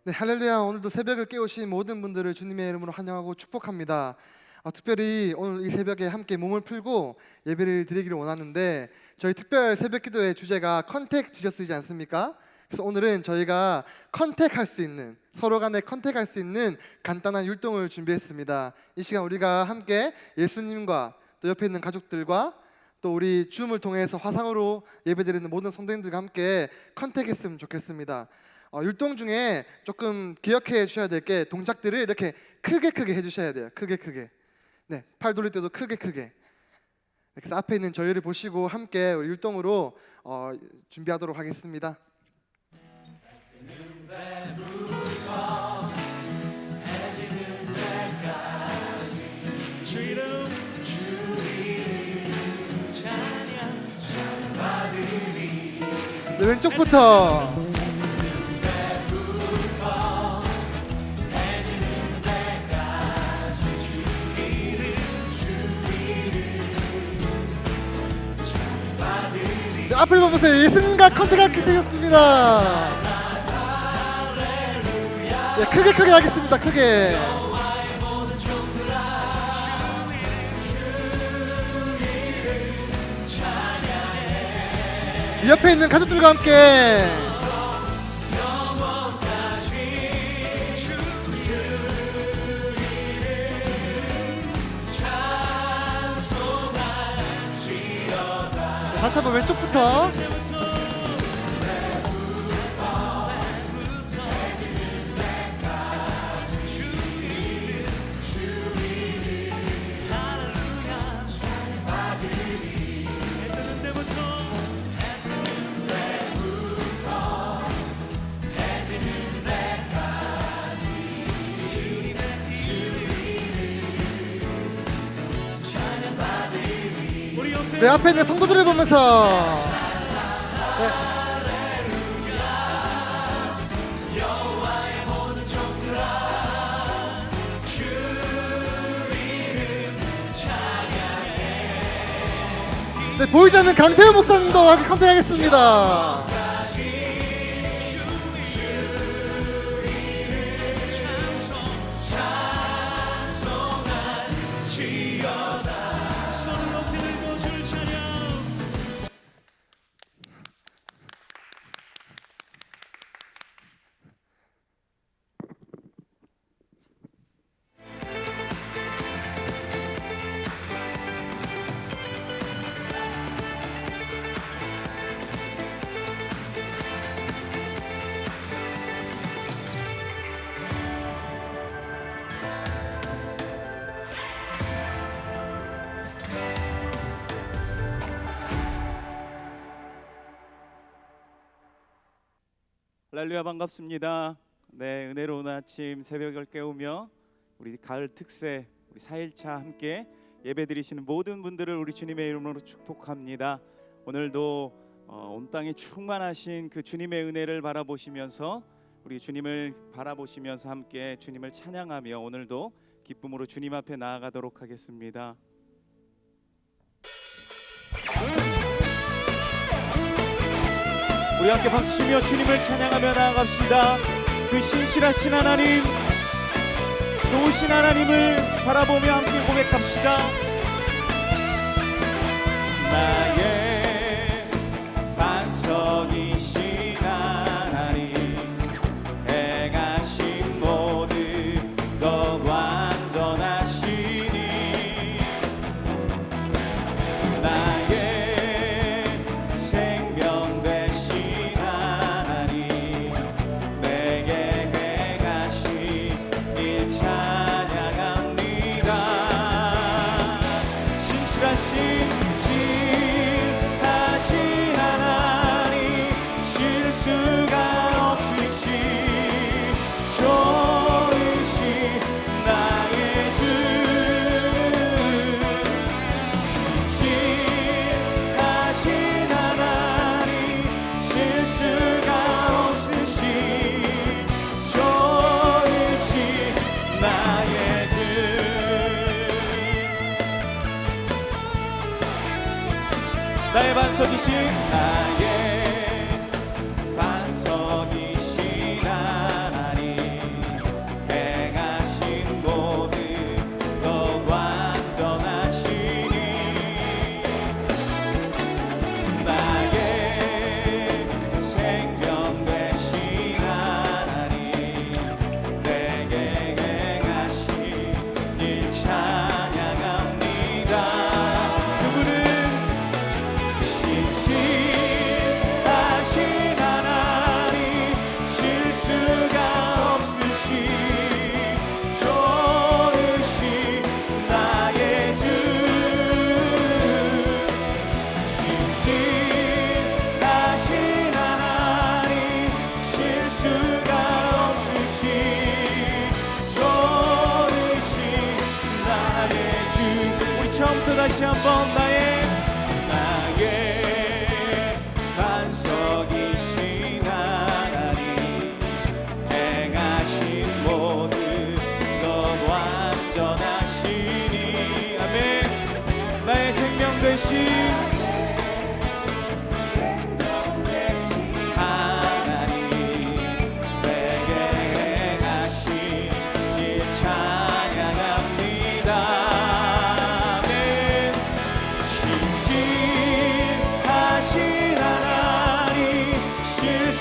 네, 할렐루야. 오늘도 새벽을 깨우신 모든 분들을 주님의 이름으로 환영하고 축복합니다. 특별히 오늘 이 새벽에 함께 몸을 풀고 예배를 드리기를 원하는데, 저희 특별 새벽 기도의 주제가 컨택 지저스이지 않습니까? 그래서 오늘은 저희가 컨택할 수 있는, 서로 간에 컨택할 수 있는 간단한 율동을 준비했습니다. 이 시간 우리가 함께 예수님과 또 옆에 있는 가족들과 또 우리 줌을 통해서 화상으로 예배드리는 모든 성도님들과 함께 컨택했으면 좋겠습니다. 율동 중에 조금 기억해 주셔야 될 게, 동작들을 이렇게 크게 해주셔야 돼요. 크게. 네, 팔 돌릴 때도 크게. 그래서 앞에 있는 저희를 보시고 함께 우리 율동으로 준비하도록 하겠습니다. 네, 왼쪽부터. 네, 앞을 보면서 예수님과 컨택하게 되었습니다. 네, 크게 하겠습니다. 크게. 옆에 있는 가족들과 함께. 다시 한번 왼쪽부터. 네, 앞에 있는 성도들을 보면서. 네. 네, 보이지 않는 강태우 목사님도 함께 컨택하겠습니다. 할렐루야, 반갑습니다. 네, 은혜로운 아침 새벽을 깨우며 우리 가을 특세 우리 4일차 함께 예배드리시는 모든 분들을 우리 주님의 이름으로 축복합니다. 오늘도 온 땅에 충만하신 그 주님의 은혜를 바라보시면서, 우리 주님을 바라보시면서 함께 주님을 찬양하며 오늘도 기쁨으로 주님 앞에 나아가도록 하겠습니다. 우리 함께 박수치며 주님을 찬양하며 나아갑시다. 그 신실하신 하나님, 좋으신 하나님을 바라보며 함께 고백합시다. 나의 반석이신 하나님, 행하신 모든 것 완전하시니, 나의 생명 되신 나의 반석이신, 나의 반석이신 하나님,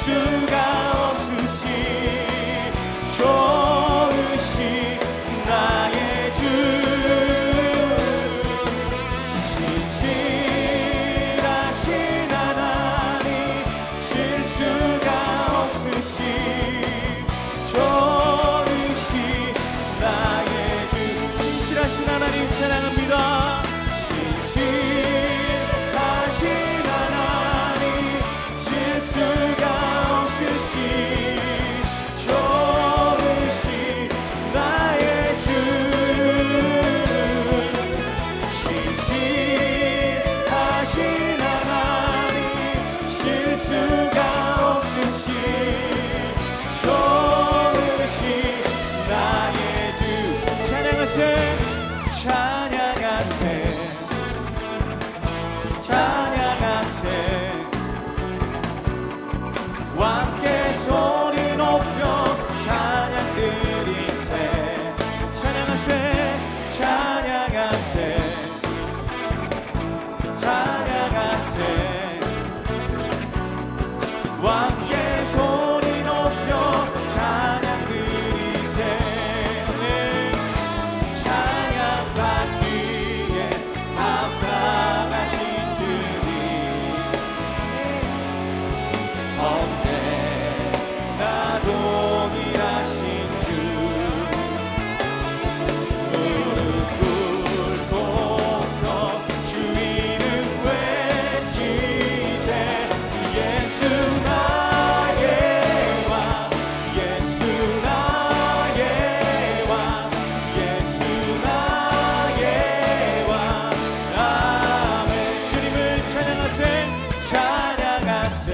수가 없으신 좋으신 나의 주 진실하신 하나님 실수가 없으신 좋으신 나의 주 진실하신 하나님 찬양합니다. 진실하신 하나님 실수가 없으신 좋으신 나의 주 진실하신 하나님 실수가 없으신 좋으신 나의 주 찬양하세 찬양하세 찬양하세 왕께 소리 높여 찬양 드리세 찬양하세 찬양하세 찬양하세 왕께 소리 높여 찬양 드리세 찬양 받기에 합당하신 주님 언제나 동일하신 주 무릎 꿇고서 주 이름 외치세 예수 나의 왕 예수 나의 왕 예수 나의 왕 아멘 주님을 찬양하세 찬양하세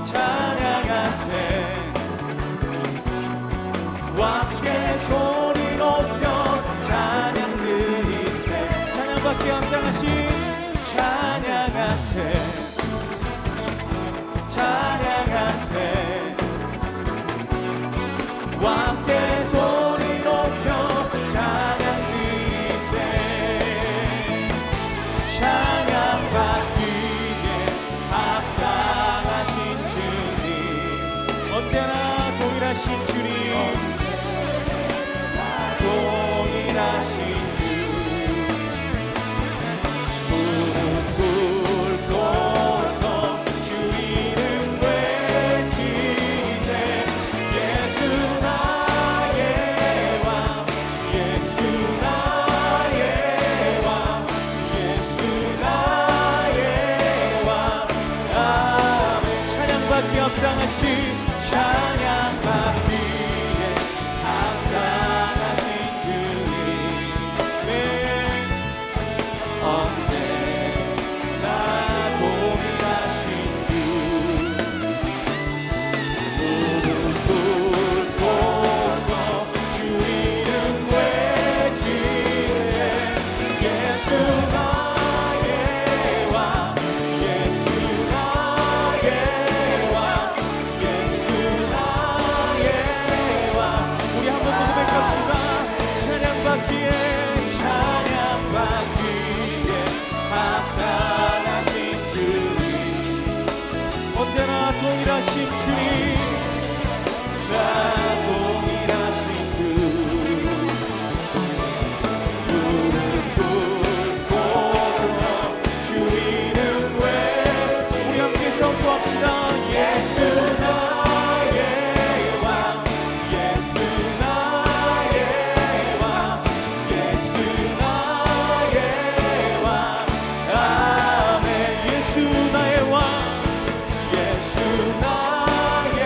찬양하세 왕께 소리 높여 찬양 드리세 찬양받기 합당하신 찬양하세 찬양하세 왕께 소리 높여 찬양 드리세 찬양받기에 합당하신 주님 언제나 동일하신 주님 동일하신 주 무릎 꿇고서 주 이름 외치세 예수 나의 왕 예수 나의 왕 예수 나의 왕 아멘 찬양받기 합당하신 찬양받기에 합당하신 주님 네 언제나 동일하신 주 무릎 꿇고서 주 이름 외치세 예수 나의 왕 예수 나의 왕 예수 나의 왕 우리 한번 더 고백합시다 찬양받기에 찬양받기에 합당하신 주님 언제나 동일하신 주님 나 동일하신 주 무릎 꿇고서 주 이름 외치 우리 함께 선포합시다 예수 나의 왕 예수 나의 왕 예수 나의 왕 아멘 예수 나의 왕 예수 나의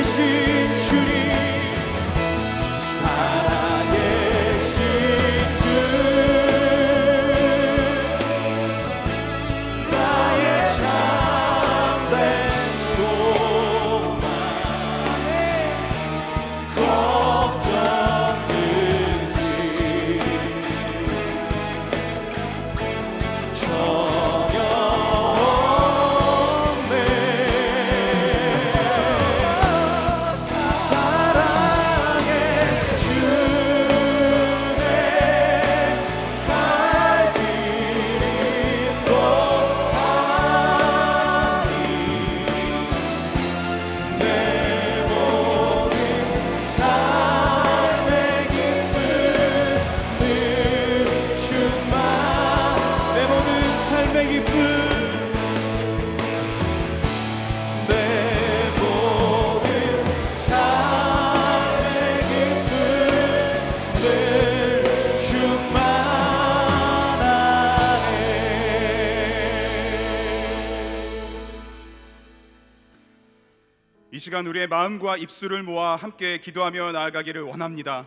살아계신 주님, 살아계신 주, 나의 참된 소망, 걱정 되지 전혀 없네. 사랑의 주내 갈 길이 또하니 내 모든 삶의 기쁨 늘 주만, 내 모든 삶의 기쁨, 내 모든 삶의 기쁨 늘 주만 아네. 이 시간 우리의 마음과 입술을 모아 함께 기도하며 나아가기를 원합니다.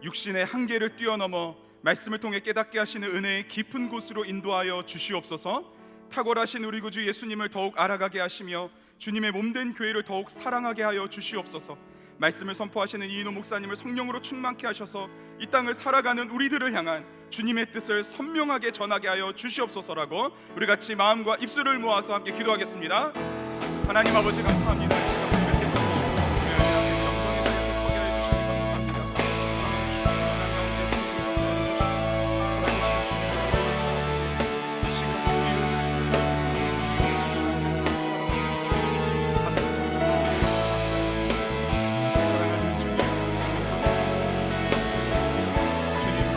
육신의 한계를 뛰어넘어 말씀을 통해 깨닫게 하시는 은혜의 깊은 곳으로 인도하여 주시옵소서. 탁월하신 우리 구주 예수님을 더욱 알아가게 하시며 주님의 몸된 교회를 더욱 사랑하게 하여 주시옵소서. 말씀을 선포하시는 이인호 목사님을 성령으로 충만케 하셔서 이 땅을 살아가는 우리들을 향한 주님의 뜻을 선명하게 전하게 하여 주시옵소서라고 우리 같이 마음과 입술을 모아서 함께 기도하겠습니다. 하나님 아버지 감사합니다. 이 시간 우리 뵙게 해주시고 주님의 은혜 앞에 영광의 자리에 서게 해 주시니 감사합니다. 사랑하는 주 하나님 아버지 주님의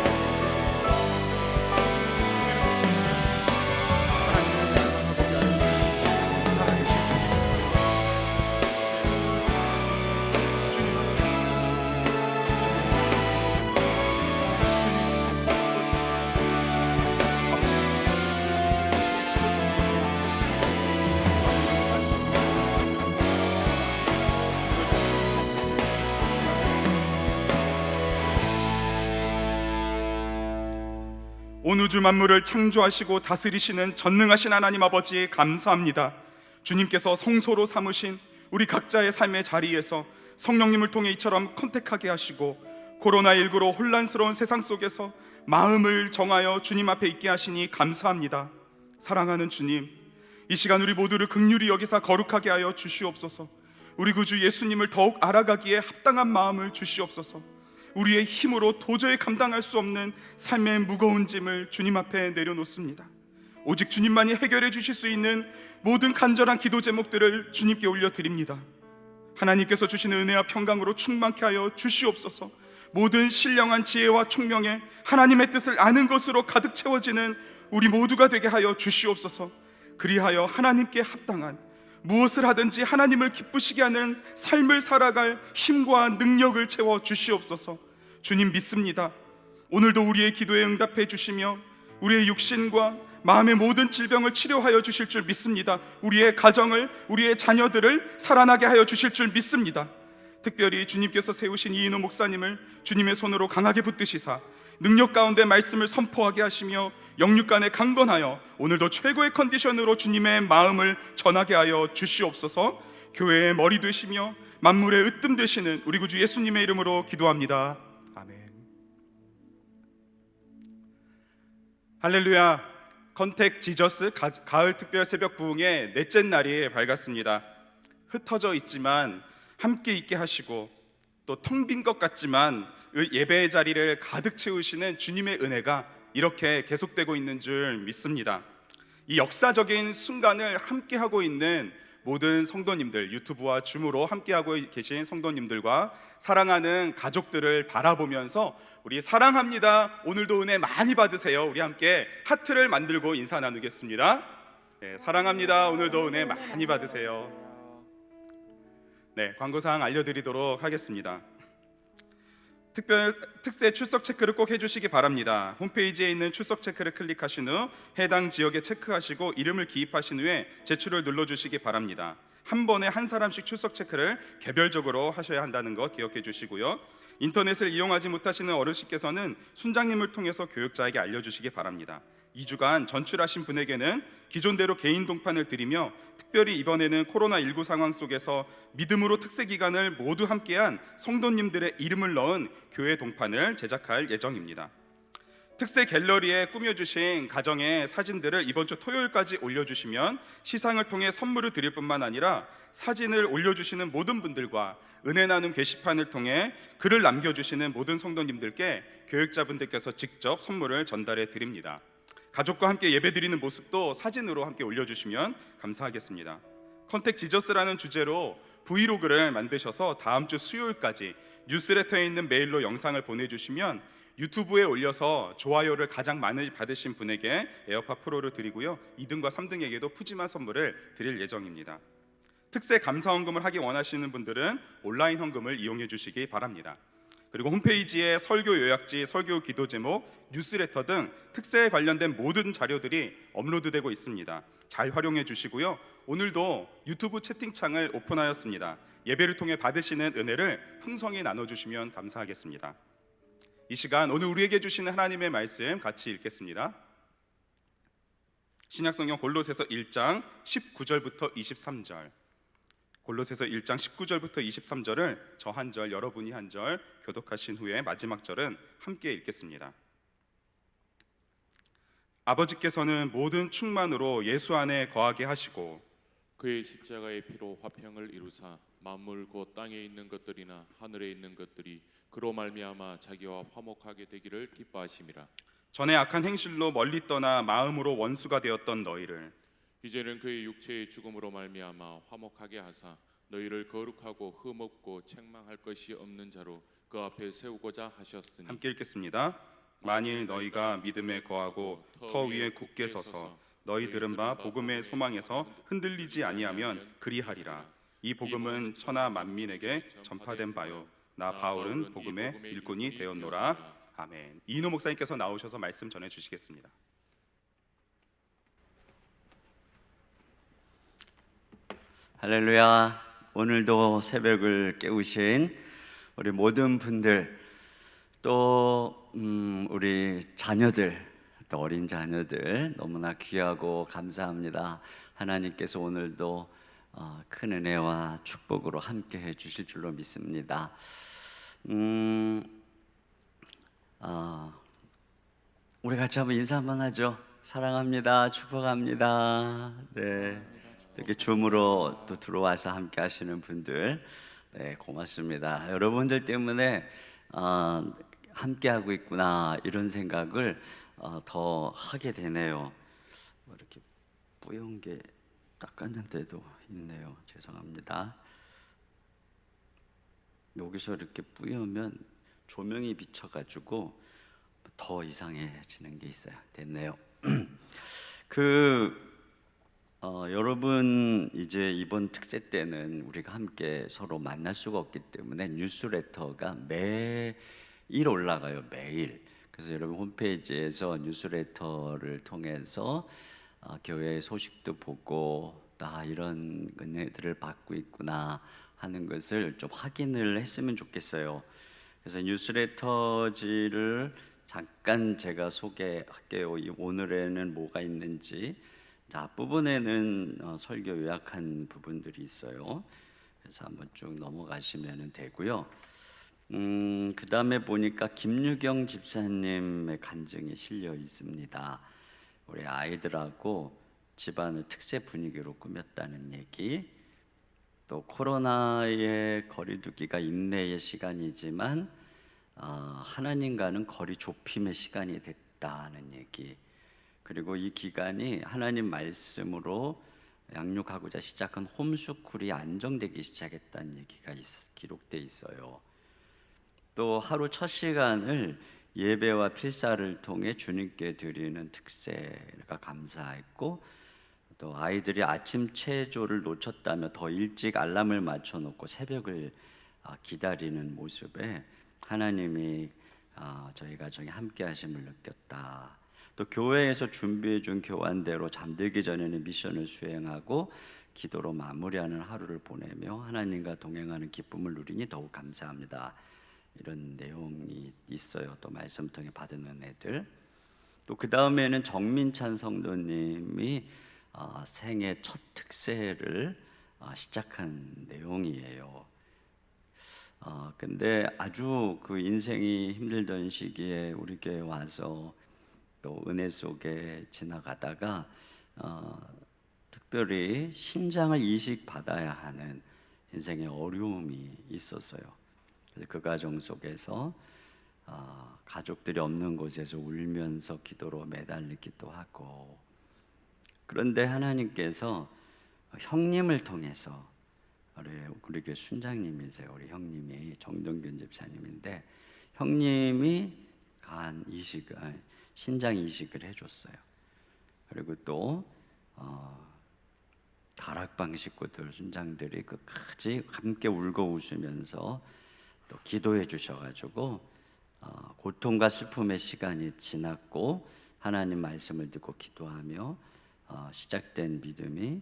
살아계신 주님, 이 시간 우리를 사랑하는 주님, 주님 하나님을 사랑하고 살아계신 주님, 온 우주 만물을 창조하시고 다스리시는 전능하신 하나님 아버지 감사합니다. 주님께서 성소로 삼으신 우리 각자의 삶의 자리에서 성령님을 통해 이처럼 컨택하게 하시고 코로나19로 혼란스러운 세상 속에서 마음을 정하여 주님 앞에 있게 하시니 감사합니다. 사랑하는 주님, 이 시간 우리 모두를 긍휼히 여기사 거룩하게 하여 주시옵소서. 우리 구주 예수님을 더욱 알아가기에 합당한 마음을 주시옵소서. 우리의 힘으로 도저히 감당할 수 없는 삶의 무거운 짐을 주님 앞에 내려놓습니다. 오직 주님만이 해결해 주실 수 있는 모든 간절한 기도 제목들을 주님께 올려드립니다. 하나님께서 주시는 은혜와 평강으로 충만케 하여 주시옵소서. 모든 신령한 지혜와 총명에 하나님의 뜻을 아는 것으로 가득 채워지는 우리 모두가 되게 하여 주시옵소서. 그리하여 하나님께 합당한 무엇을 하든지 하나님을 기쁘시게 하는 삶을 살아갈 힘과 능력을 채워 주시옵소서. 주님 믿습니다. 오늘도 우리의 기도에 응답해 주시며 우리의 육신과 마음의 모든 질병을 치료하여 주실 줄 믿습니다. 우리의 가정을, 우리의 자녀들을 살아나게 하여 주실 줄 믿습니다. 특별히 주님께서 세우신 이인호 목사님을 주님의 손으로 강하게 붙드시사 능력 가운데 말씀을 선포하게 하시며 영육간에 강건하여 오늘도 최고의 컨디션으로 주님의 마음을 전하게 하여 주시옵소서. 교회의 머리 되시며 만물의 으뜸 되시는 우리 구주 예수님의 이름으로 기도합니다. 아멘. 할렐루야. 컨택 지저스 가을 특별 새벽 부흥의 넷째 날이 밝았습니다. 흩어져 있지만 함께 있게 하시고 또 텅 빈 것 같지만 예배의 자리를 가득 채우시는 주님의 은혜가 이렇게 계속되고 있는 줄 믿습니다. 이 역사적인 순간을 함께하고 있는 모든 성도님들, 유튜브와 줌으로 함께하고 계신 성도님들과 사랑하는 가족들을 바라보면서 우리 사랑합니다, 오늘도 은혜 많이 받으세요, 우리 함께 하트를 만들고 인사 나누겠습니다. 네, 사랑합니다, 오늘도 은혜 많이 받으세요. 네, 광고사항 알려드리도록 하겠습니다. 특세 출석 체크를 꼭 해주시기 바랍니다. 홈페이지에 있는 출석 체크를 클릭하신 후 해당 지역에 체크하시고 이름을 기입하신 후에 제출을 눌러주시기 바랍니다. 한 번에 한 사람씩 출석 체크를 개별적으로 하셔야 한다는 거 기억해 주시고요. 인터넷을 이용하지 못하시는 어르신께서는 순장님을 통해서 교육자에게 알려주시기 바랍니다. 2주간 전출하신 분에게는 기존대로 개인 동판을 드리며, 특별히 이번에는 코로나19 상황 속에서 믿음으로 특세 기간을 모두 함께한 성도님들의 이름을 넣은 교회 동판을 제작할 예정입니다. 특세 갤러리에 꾸며주신 가정의 사진들을 이번 주 토요일까지 올려주시면 시상을 통해 선물을 드릴 뿐만 아니라 사진을 올려주시는 모든 분들과 은혜 나눔 게시판을 통해 글을 남겨주시는 모든 성도님들께 교육자분들께서 직접 선물을 전달해 드립니다. 가족과 함께 예배드리는 모습도 사진으로 함께 올려주시면 감사하겠습니다. 컨택 지저스라는 주제로 브이로그를 만드셔서 다음 주 수요일까지 뉴스레터에 있는 메일로 영상을 보내주시면 유튜브에 올려서 좋아요를 가장 많이 받으신 분에게 에어팟 프로를 드리고요, 2등과 3등에게도 푸짐한 선물을 드릴 예정입니다. 특세 감사헌금을 하기 원하시는 분들은 온라인 헌금을 이용해 주시기 바랍니다. 그리고 홈페이지에 설교 요약지, 설교 기도 제목, 뉴스레터 등 특세에 관련된 모든 자료들이 업로드되고 있습니다. 잘 활용해 주시고요. 오늘도 유튜브 채팅창을 오픈하였습니다. 예배를 통해 받으시는 은혜를 풍성히 나눠주시면 감사하겠습니다. 이 시간 오늘 우리에게 주시는 하나님의 말씀 같이 읽겠습니다. 신약성경 골로새서 1장 19절부터 23절. 골로새서 1장 19절부터 23절을 저 한 절, 여러분이 한 절 교독하신 후에 마지막 절은 함께 읽겠습니다. 아버지께서는 모든 충만으로 예수 안에 거하게 하시고 그의 십자가의 피로 화평을 이루사 만물 곧 땅에 있는 것들이나 하늘에 있는 것들이 그로 말미암아 자기와 화목하게 되기를 기뻐하심이라. 전에 악한 행실로 멀리 떠나 마음으로 원수가 되었던 너희를 이제는 그의 육체의 죽음으로 말미암아 화목하게 하사 너희를 거룩하고 흠없고 책망할 것이 없는 자로 그 앞에 세우고자 하셨으니. 함께 읽겠습니다. 만일 너희가 믿음에 거하고 터 위에 굳게 서서 너희 들은 바 복음의 소망에서 흔들리지 아니하면 그리하리라. 이 복음은 천하 만민에게 전파된 바요 나 바울은 복음의 일꾼이 되었노라. 아멘. 이인호 목사님께서 나오셔서 말씀 전해 주시겠습니다. 할렐루야. 오늘도 새벽을 깨우신 우리 모든 분들, 또 우리 자녀들, 또 어린 자녀들 너무나 귀하고 감사합니다. 하나님께서 오늘도 큰 은혜와 축복으로 함께 해 주실 줄로 믿습니다. 우리 같이 한번 인사 한번 하죠. 사랑합니다. 축복합니다. 네. 이렇게 줌으로 또 들어와서 함께 하시는 분들, 네, 고맙습니다. 여러분들 때문에 함께 하고 있구나 이런 생각을 더 하게 되네요. 이렇게 뿌연 게 닦았는데도 있네요. 죄송합니다. 여기서 이렇게 뿌여면 조명이 비쳐가지고 더 이상해지는 게 있어요. 됐네요. 여러분, 이제 이번 특세 때는 우리가 함께 서로 만날 수가 없기 때문에 뉴스레터가 매일 올라가요. 매일. 그래서 여러분 홈페이지에서 뉴스레터를 통해서 교회의 소식도 보고 이런 은혜들을 받고 있구나 하는 것을 좀 확인을 했으면 좋겠어요. 그래서 뉴스레터지를 잠깐 제가 소개할게요. 오늘에는 뭐가 있는지. 자, 앞부분에는 설교 요약한 부분들이 있어요. 그래서 한번 쭉 넘어가시면 되고요. 그 다음에 보니까 김유경 집사님의 간증이 실려 있습니다. 우리 아이들하고 집안을 특세 분위기로 꾸몄다는 얘기, 또 코로나의 거리두기가 인내의 시간이지만 하나님과는 거리 좁힘의 시간이 됐다는 얘기, 그리고 이 기간이 하나님 말씀으로 양육하고자 시작한 홈스쿨이 안정되기 시작했다는 얘기가 기록돼 있어요. 또 하루 첫 시간을 예배와 필사를 통해 주님께 드리는 특세가 감사했고, 또 아이들이 아침 체조를 놓쳤다며 더 일찍 알람을 맞춰놓고 새벽을 기다리는 모습에 하나님이 저희 가정에 함께 하심을 느꼈다. 또 교회에서 준비해 준 교환대로 잠들기 전에는 미션을 수행하고 기도로 마무리하는 하루를 보내며 하나님과 동행하는 기쁨을 누리니 더욱 감사합니다. 이런 내용이 있어요. 또 말씀 통해 받은 은혜들. 또 그 다음에는 정민찬 성도님이 생애 첫 특세를 시작한 내용이에요. 근데 아주 그 인생이 힘들던 시기에 우리 교회 와서 또 은혜 속에 지나가다가 특별히 신장을 이식 받아야 하는 인생의 어려움이 있었어요. 그래서 그 가정 속에서 가족들이 없는 곳에서 울면서 기도로 매달리기도 하고, 그런데 하나님께서 형님을 통해서 우리 교회 순장님이세요. 우리 형님이 정동균 집사님인데 형님이 간 이식을, 신장 이식을 해줬어요. 그리고 또 다락방 식구들, 순장들이 끝까지 함께 울고 웃으면서 또 기도해 주셔가지고 고통과 슬픔의 시간이 지났고 하나님 말씀을 듣고 기도하며 시작된 믿음이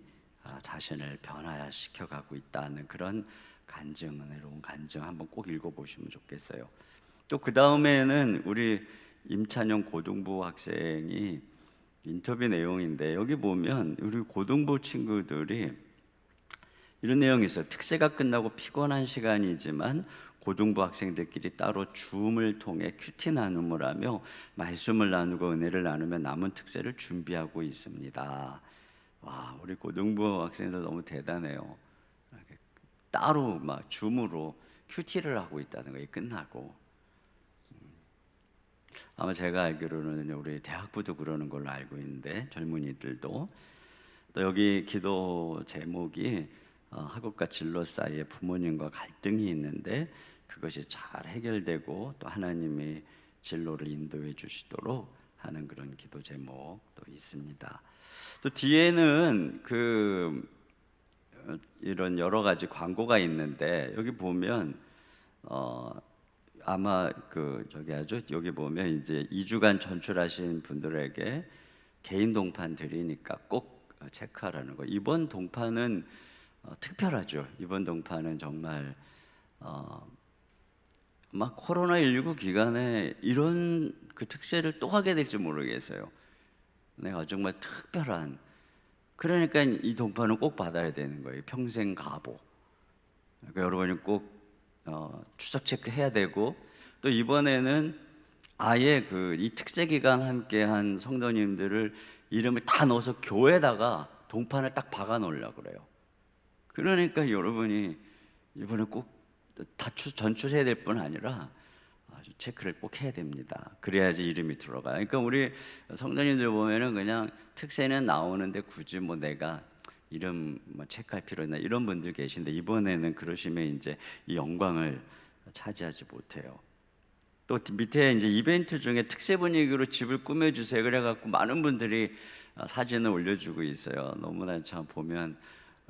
자신을 변화시켜가고 있다는 그런 간증, 은혜로운 간증 한번 꼭 읽어보시면 좋겠어요. 또 그 다음에는 우리 임찬영 고등부 학생이 인터뷰 내용인데, 여기 보면 우리 고등부 친구들이 이런 내용이 있어요. 특세가 끝나고 피곤한 시간이지만 고등부 학생들끼리 따로 줌을 통해 큐티 나눔을 하며 말씀을 나누고 은혜를 나누며 남은 특세를 준비하고 있습니다. 와, 우리 고등부 학생들 너무 대단해요. 따로 막 줌으로 큐티를 하고 있다는 거예요. 끝나고. 아마 제가 알기로는 우리 대학부도 그러는 걸로 알고 있는데, 젊은이들도. 또 여기 기도 제목이 학업과 진로 사이에 부모님과 갈등이 있는데 그것이 잘 해결되고 또 하나님이 진로를 인도해 주시도록 하는 그런 기도 제목도 있습니다. 또 뒤에는 이런 여러 가지 광고가 있는데, 여기 보면 아마 여기 보면 이제 2주간 전출하신 분들에게 개인 동판 드리니까 꼭 체크하라는 거. 이번 동판은 특별하죠. 이번 동판은 정말 막 코로나19 기간에 이런 그 특세를 또 하게 될지 모르겠어요. 내가 정말 특별한, 그러니까 이 동판은 꼭 받아야 되는 거예요. 평생 가보. 그러니까 여러분이 꼭 추적 체크해야 되고, 또 이번에는 아예 이 특세 기간 함께한 성도님들을 이름을 다 넣어서 교회에다가 동판을 딱 박아 놓으려고 그래요. 그러니까 여러분이 이번에 꼭 다 전출해야 될 뿐 아니라 아주 체크를 꼭 해야 됩니다. 그래야지 이름이 들어가요. 그러니까 우리 성도님들 보면은 그냥 특세는 나오는데 굳이 뭐 내가 이름 체크할 필요 있나, 이런 분들 계신데 이번에는 그러시면 이제 이 영광을 차지하지 못해요. 또 밑에 이제 이벤트 중에 특세 분위기로 집을 꾸며주세요 그래갖고 많은 분들이 사진을 올려주고 있어요. 너무나 참 보면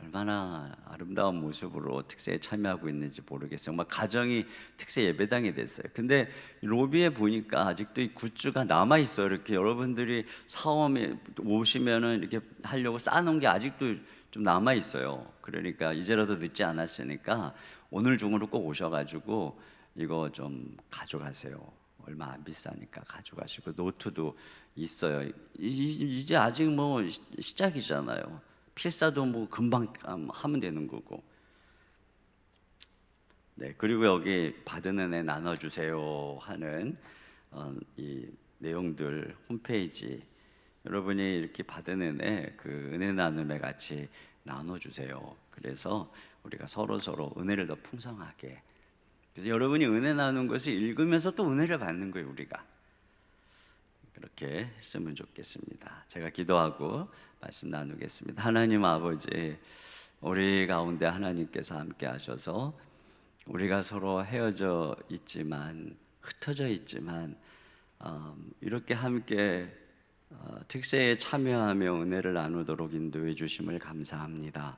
얼마나 아름다운 모습으로 특세에 참여하고 있는지 모르겠어요. 막 가정이 특세 예배당이 됐어요. 근데 로비에 보니까 아직도 이 굿즈가 남아 있어요. 이렇게 여러분들이 사오면 오시면은 이렇게 하려고 쌓아놓은 게 아직도 좀 남아 있어요. 그러니까 이제라도 늦지 않았으니까 오늘 중으로 꼭 오셔가지고 이거 좀 가져가세요. 얼마 안 비싸니까 가져가시고, 노트도 있어요. 이제 아직 뭐 시작이잖아요. 필사도 뭐 금방 하면 되는 거고. 네, 그리고 여기 받은 은혜 나눠주세요 하는 이 내용들 홈페이지, 여러분이 이렇게 받은 은혜 은혜 나눔에 같이 나눠주세요. 그래서 우리가 서로 은혜를 더 풍성하게, 그래서 여러분이 은혜 나누는 것을 읽으면서 또 은혜를 받는 거예요. 우리가 그렇게 했으면 좋겠습니다. 제가 기도하고 말씀 나누겠습니다. 하나님 아버지, 우리 가운데 하나님께서 함께 하셔서 우리가 서로 헤어져 있지만, 흩어져 있지만 이렇게 함께 특세에 참여하며 은혜를 나누도록 인도해 주심을 감사합니다.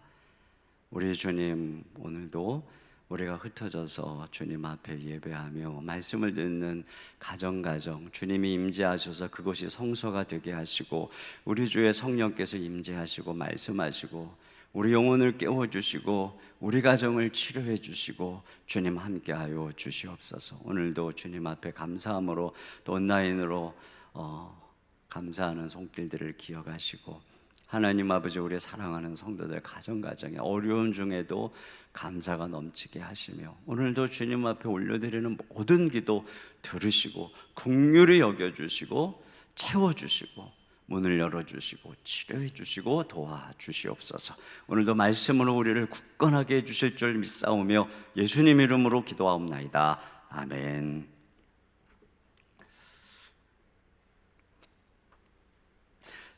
우리 주님, 오늘도 우리가 흩어져서 주님 앞에 예배하며 말씀을 듣는 가정 주님이 임재하셔서 그곳이 성소가 되게 하시고 우리 주의 성령께서 임재하시고 말씀하시고 우리 영혼을 깨워주시고 우리 가정을 치료해 주시고 주님 함께하여 주시옵소서. 오늘도 주님 앞에 감사함으로 또 온라인으로 감사하는 손길들을 기억하시고 하나님 아버지 우리 사랑하는 성도들 가정가정에 어려움 중에도 감사가 넘치게 하시며 오늘도 주님 앞에 올려드리는 모든 기도 들으시고 긍휼히 여겨주시고 채워주시고 문을 열어주시고 치료해주시고 도와주시옵소서. 오늘도 말씀으로 우리를 굳건하게 해주실 줄 믿사오며 예수님 이름으로 기도하옵나이다. 아멘.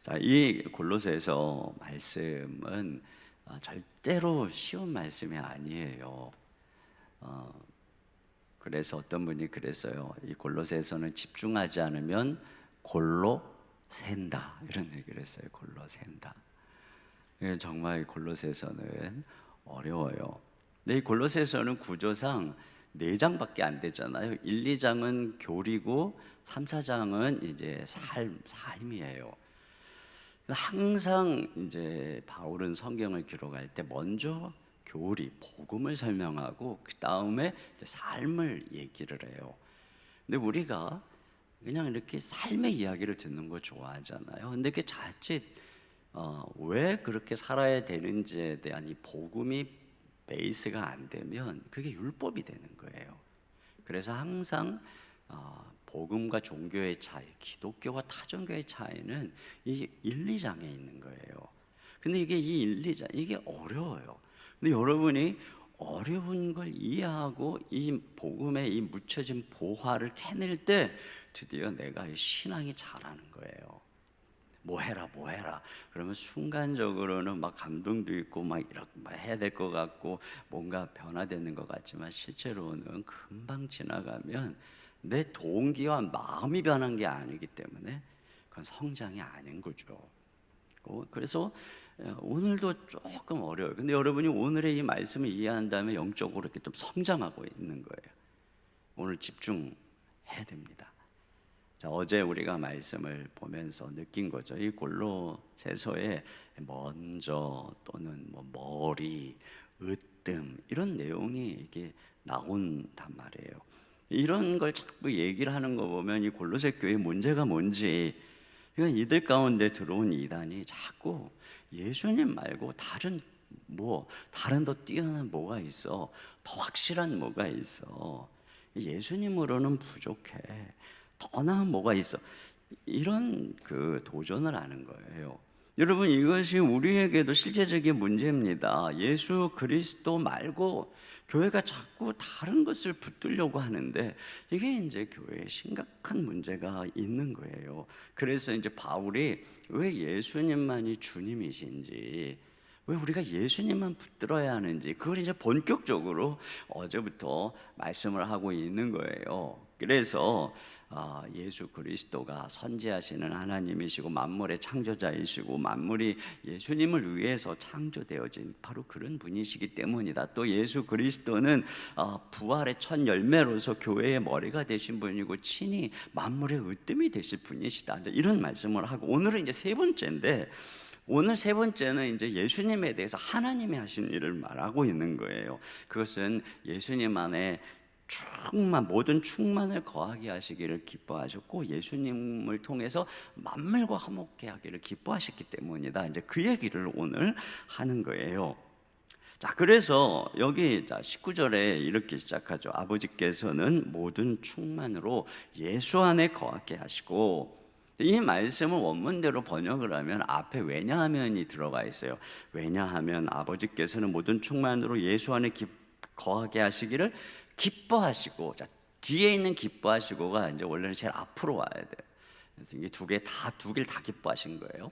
자, 이 골로새서 말씀은 절대로 쉬운 말씀이 아니에요. 그래서 어떤 분이 그랬어요. 이 골로새서는 집중하지 않으면 골로 샌다 이런 얘기를 했어요. 골로 샌다. 정말 골로새서는 어려워요. 근데 이 골로새서는 구조상 4장밖에 안 되잖아요. 1, 2장은 교리고 3, 4장은 이제 삶이에요. 항상 이제 바울은 성경을 기록할 때 먼저 교리, 복음을 설명하고 그 다음에 삶을 얘기를 해요. 근데 우리가 그냥 이렇게 삶의 이야기를 듣는 거 좋아하잖아요. 근데 그 자칫 왜 그렇게 살아야 되는지에 대한 이 복음이 베이스가 안 되면 그게 율법이 되는 거예요. 그래서 항상 복음과 종교의 차이, 기독교와 타종교의 차이는 이 1, 2장에 있는 거예요. 근데 이게 이 1, 2장 이게 어려워요. 근데 여러분이 어려운 걸 이해하고 이 복음에 이 묻혀진 보화를 캐낼 때 드디어 내가 이 신앙이 자라는 거예요. 뭐 해라 그러면 순간적으로는 막 감동도 있고 막 이렇게 해야 될 것 같고 뭔가 변화되는 것 같지만 실제로는 금방 지나가면 내 동기와 마음이 변한 게 아니기 때문에 그건 성장이 아닌 거죠. 그래서 오늘도 조금 어려워요. 근데 여러분이 오늘의 이 말씀을 이해한 다음에 영적으로 이렇게 좀 성장하고 있는 거예요. 오늘 집중해야 됩니다. 자, 어제 우리가 말씀을 보면서 느낀 거죠. 이 골로새서에 먼저 또는 뭐 머리, 으뜸 이런 내용이 이게 나온단 말이에요. 이런 걸 자꾸 얘기를 하는 거 보면 이 골로새 교회 문제가 뭔지, 그러니까 이들 가운데 들어온 이단이 자꾸 예수님 말고 다른 더 뛰어난 뭐가 있어, 더 확실한 뭐가 있어, 예수님으로는 부족해, 더 나은 뭐가 있어, 이런 그 도전을 하는 거예요. 여러분, 이것이 우리에게도 실제적인 문제입니다. 예수 그리스도 말고 교회가 자꾸 다른 것을 붙들려고 하는데 이게 이제 교회에 심각한 문제가 있는 거예요. 그래서 이제 바울이 왜 예수님만이 주님이신지, 왜 우리가 예수님만 붙들어야 하는지, 그걸 이제 본격적으로 어제부터 말씀을 하고 있는 거예요. 그래서 예수 그리스도가 선지하시는 하나님이시고 만물의 창조자이시고 만물이 예수님을 위해서 창조되어진 바로 그런 분이시기 때문이다. 또 예수 그리스도는 부활의 첫 열매로서 교회의 머리가 되신 분이고 친히 만물의 으뜸이 되실 분이시다. 이런 말씀을 하고, 오늘은 이제 세 번째인데, 오늘 세 번째는 이제 예수님에 대해서 하나님이 하신 일을 말하고 있는 거예요. 그것은 예수님 안에 모든 충만을 거하게 하시기를 기뻐하셨고 예수님을 통해서 만물과 화목케 하기를 기뻐하셨기 때문이다. 이제 그 얘기를 오늘 하는 거예요. 자, 그래서 여기 19절에 이렇게 시작하죠. 아버지께서는 모든 충만으로 예수 안에 거하게 하시고, 이 말씀을 원문대로 번역을 하면 앞에 왜냐하면이 들어가 있어요. 왜냐하면 아버지께서는 모든 충만으로 예수 안에 거하게 하시기를 기뻐하시고, 자, 뒤에 있는 기뻐하시고가 이제 원래는 제일 앞으로 와야 돼요. 이게 두 개를 다 기뻐하신 거예요.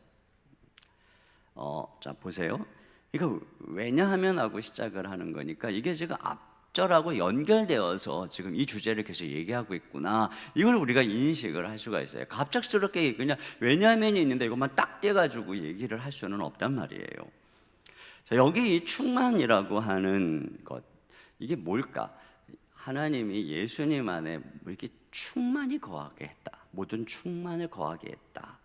자, 보세요. 이거 왜냐하면 하고 시작을 하는 거니까 이게 지금 앞절하고 연결되어서 지금 이 주제를 계속 얘기하고 있구나, 이걸 우리가 인식을 할 수가 있어요. 갑작스럽게 그냥 왜냐하면이 있는데 이것만 딱 떼가지고 얘기를 할 수는 없단 말이에요. 자, 여기 이 충만이라고 하는 것, 이게 뭘까? 하나님이 예수님 안에 이렇게 충만히 거하게 했다. 모든 충만을 거하게 했다.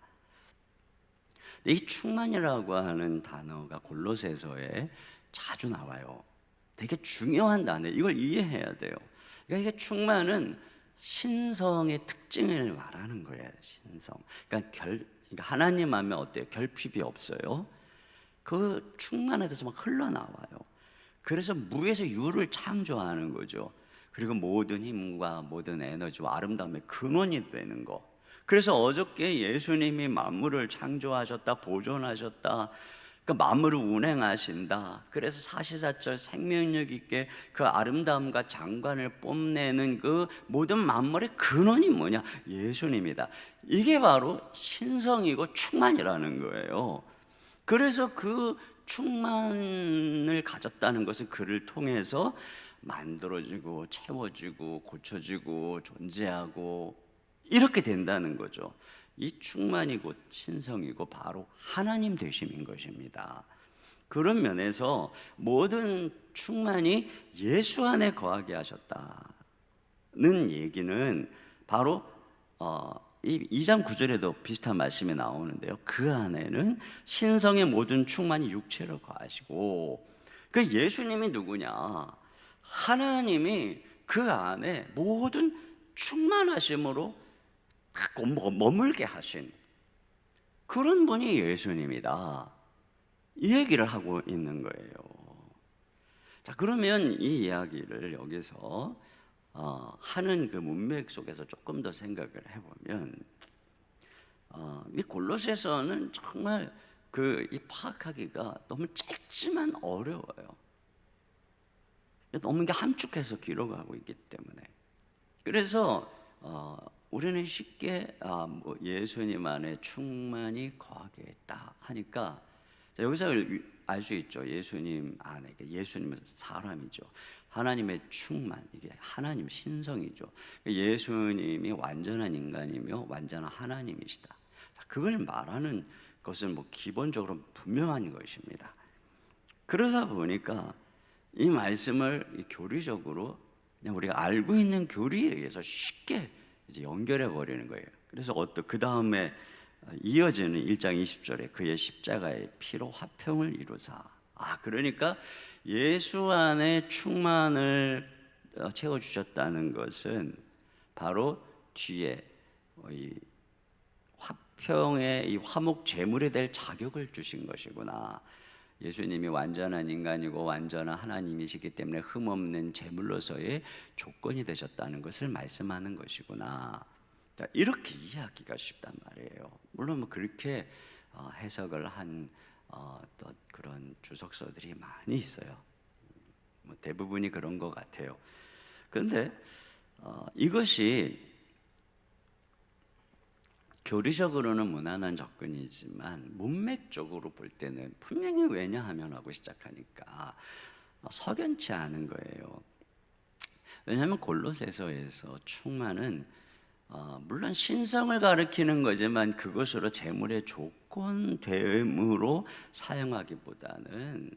이 충만이라고 하는 단어가 골로새서에 자주 나와요. 되게 중요한 단어. 이걸 이해해야 돼요. 그러니까 이게 충만은 신성의 특징을 말하는 거예요. 신성. 그러니까 하나님 하면 어때요? 결핍이 없어요. 그 충만에서 막 흘러나와요. 그래서 무에서 유를 창조하는 거죠. 그리고 모든 힘과 모든 에너지와 아름다움의 근원이 되는 거. 그래서 어저께 예수님이 만물을 창조하셨다, 보존하셨다, 그 만물을 운행하신다. 그래서 사시사철 생명력 있게 그 아름다움과 장관을 뽐내는 그 모든 만물의 근원이 뭐냐? 예수님이다. 이게 바로 신성이고 충만이라는 거예요. 그래서 그 충만을 가졌다는 것은 그를 통해서 만들어지고 채워지고 고쳐지고 존재하고 이렇게 된다는 거죠. 이 충만이 곧 신성이고 바로 하나님 되심인 것입니다. 그런 면에서 모든 충만이 예수 안에 거하게 하셨다는 얘기는 바로 이 2장 9절에도 비슷한 말씀이 나오는데요. 그 안에는 신성의 모든 충만이 육체로 거하시고, 그 예수님이 누구냐? 하나님이 그 안에 모든 충만하심으로 딱 머물게 하신 그런 분이 예수님이다. 이 얘기를 하고 있는 거예요. 자, 그러면 이 이야기를 여기서 하는 그 문맥 속에서 조금 더 생각을 해보면, 이 골로새서는 정말 이 파악하기가 너무 짧지만 어려워요. 너무 함축해서 기록하고 있기 때문에. 그래서 우리는 쉽게 예수님 안에 충만히 거하게 했다 하니까, 자, 여기서 알 수 있죠. 예수님 안에, 예수님은 사람이죠. 하나님의 충만, 이게 하나님 신성이죠. 예수님이 완전한 인간이며 완전한 하나님이시다. 자, 그걸 말하는 것은 뭐 기본적으로 분명한 것입니다. 그러다 보니까 이 말씀을 교리적으로 그냥 우리가 알고 있는 교리에 의해서 쉽게 이제 연결해 버리는 거예요. 그래서 그 다음에 이어지는 1장 20절에 그의 십자가의 피로 화평을 이루사. 그러니까 예수 안에 충만을 채워 주셨다는 것은 바로 뒤에 이 화평의 이 화목 제물이 될 자격을 주신 것이구나. 예수님이 완전한 인간이고 완전한 하나님이시기 때문에 흠없는 제물로서의 조건이 되셨다는 것을 말씀하는 것이구나. 이렇게 이해하기가 쉽단 말이에요. 물론 뭐 그렇게 해석을 한 또 그런 주석서들이 많이 있어요. 뭐 대부분이 그런 것 같아요. 그런데 이것이 교리적으로는 무난한 접근이지만 문맥적으로 볼 때는 분명히 왜냐하면 하고 시작하니까 석연치 않은 거예요. 왜냐하면 골로새서에서 충만은 물론 신성을 가리키는 거지만 그것으로 재물의 조건됨으로 사용하기보다는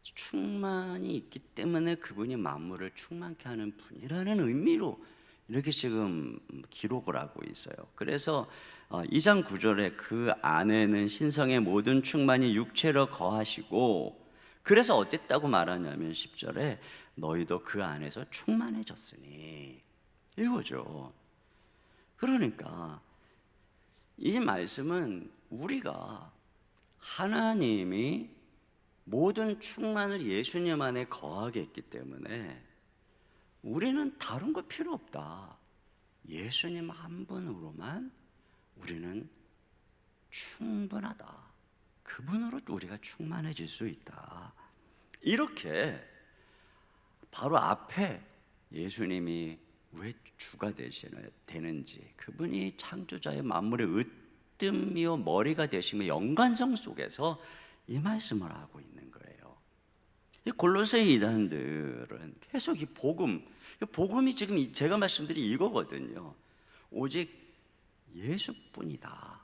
충만이 있기 때문에 그분이 만물을 충만케 하는 분이라는 의미로 이렇게 지금 기록을 하고 있어요. 그래서 2장 9절에 그 안에는 신성의 모든 충만이 육체로 거하시고, 그래서 어땠다고 말하냐면 10절에 너희도 그 안에서 충만해졌으니, 이거죠. 그러니까 이 말씀은 우리가 하나님이 모든 충만을 예수님 안에 거하게 했기 때문에 우리는 다른 거 필요 없다. 예수님 한 분으로만 우리는 충분하다. 그분으로 우리가 충만해질 수 있다. 이렇게 바로 앞에 예수님이 왜 주가 되는지, 그분이 창조자의 만물의 으뜸이요 머리가 되시며 연관성 속에서 이 말씀을 하고 있는 거예요. 이 골로새 이단들은 계속 이 복음이 지금 제가 말씀드린 이거거든요. 오직 예수뿐이다.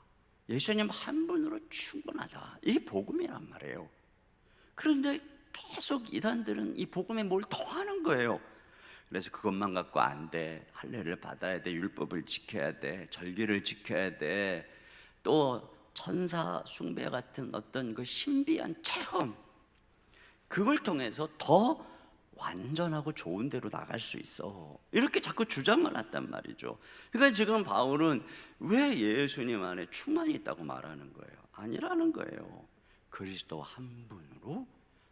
예수님 한 분으로 충분하다. 이게 복음이란 말이에요. 그런데 계속 이단들은 이 복음에 뭘 더하는 거예요. 그래서 그것만 갖고 안 돼. 할례를 받아야 돼. 율법을 지켜야 돼. 절기를 지켜야 돼. 또 천사 숭배 같은 어떤 그 신비한 체험, 그걸 통해서 더 완전하고 좋은 데로 나갈 수 있어. 이렇게 자꾸 주장을 했단 말이죠. 그러니까 지금 바울은 왜 예수님 안에 충만이 있다고 말하는 거예요? 아니라는 거예요. 그리스도 한 분으로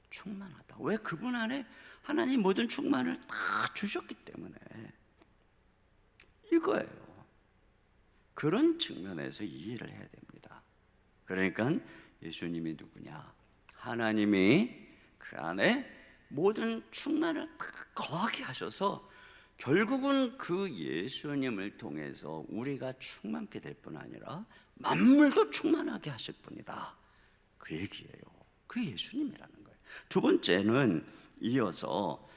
충만하다. 왜? 그분 안에 하나님 모든 충만을 다 주셨기 때문에 이거예요. 그런 측면에서 이해를 해야 됩니다. 그러니까 예수님이 누구냐? 하나님이 그 안에 모든 충만을 다 거하게 하셔서 결국은 그 예수님을 통해서 우리가 충만케 될 뿐 아니라 만물도 충만하게 하실 분이다. 그 얘기예요. 그 예수님이라는 거예요. 두 번째는 이어서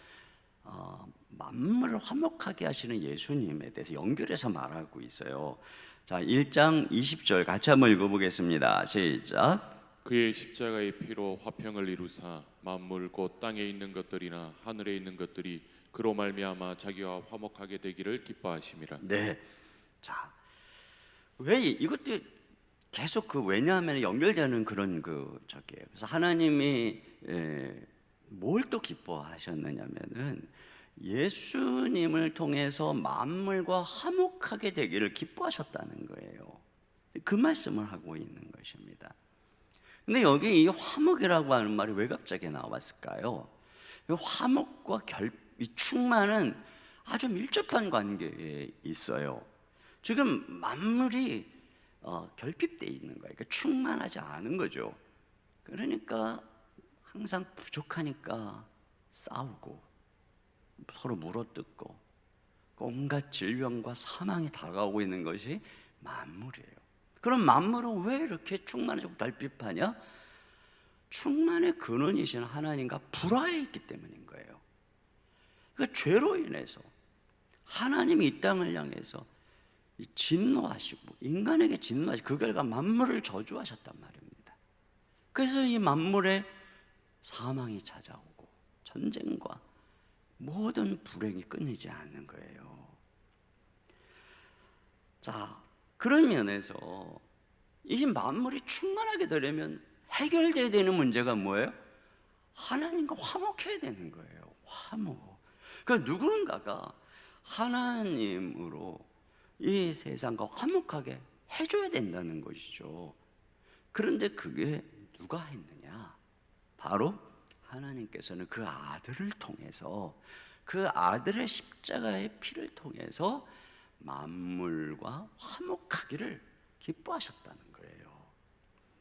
만물을 화목하게 하시는 예수님에 대해서 연결해서 말하고 있어요. 자, 1장 20절 같이 한번 읽어보겠습니다. 시작. 그의 십자가의 피로 화평을 이루사 만물 곧 땅에 있는 것들이나 하늘에 있는 것들이 그로 말미암아 자기와 화목하게 되기를 기뻐하심이라. 네. 자, 왜 이것도 계속 왜냐하면 연결되는 그런 저기예요. 그래서 하나님이 뭘 또 기뻐하셨느냐면은 예수님을 통해서 만물과 화목하게 되기를 기뻐하셨다는 거예요. 그 말씀을 하고 있는 것입니다. 근데 여기 이 화목이라고 하는 말이 왜 갑자기 나왔을까요? 이 화목과 이 충만은 아주 밀접한 관계에 있어요. 지금 만물이 결핍되어 있는 거예요. 그러니까 충만하지 않은 거죠. 그러니까 항상 부족하니까 싸우고 서로 물어뜯고 온갖 질병과 사망이 다가오고 있는 것이 만물이에요. 그럼 만물은 왜 이렇게 충만하고 결핍하냐? 충만의 근원이신 하나님과 불화해 있기 때문인 거예요. 그러니까 죄로 인해서 하나님이 이 땅을 향해서 진노하시고 인간에게 진노하시고 그 결과 만물을 저주하셨단 말입니다. 그래서 이 만물에 사망이 찾아오고 전쟁과 모든 불행이 끊이지 않는 거예요. 자, 그런 면에서 이 만물이 충만하게 되려면 해결돼야 되는 문제가 뭐예요? 하나님과 화목해야 되는 거예요. 화목. 그러니까 누군가가 하나님으로 이 세상과 화목하게 해줘야 된다는 것이죠. 그런데 그게 누가 했느냐? 바로 하나님께서는 그 아들을 통해서 그 아들의 십자가의 피를 통해서 만물과 화목하기를 기뻐하셨다는 거예요.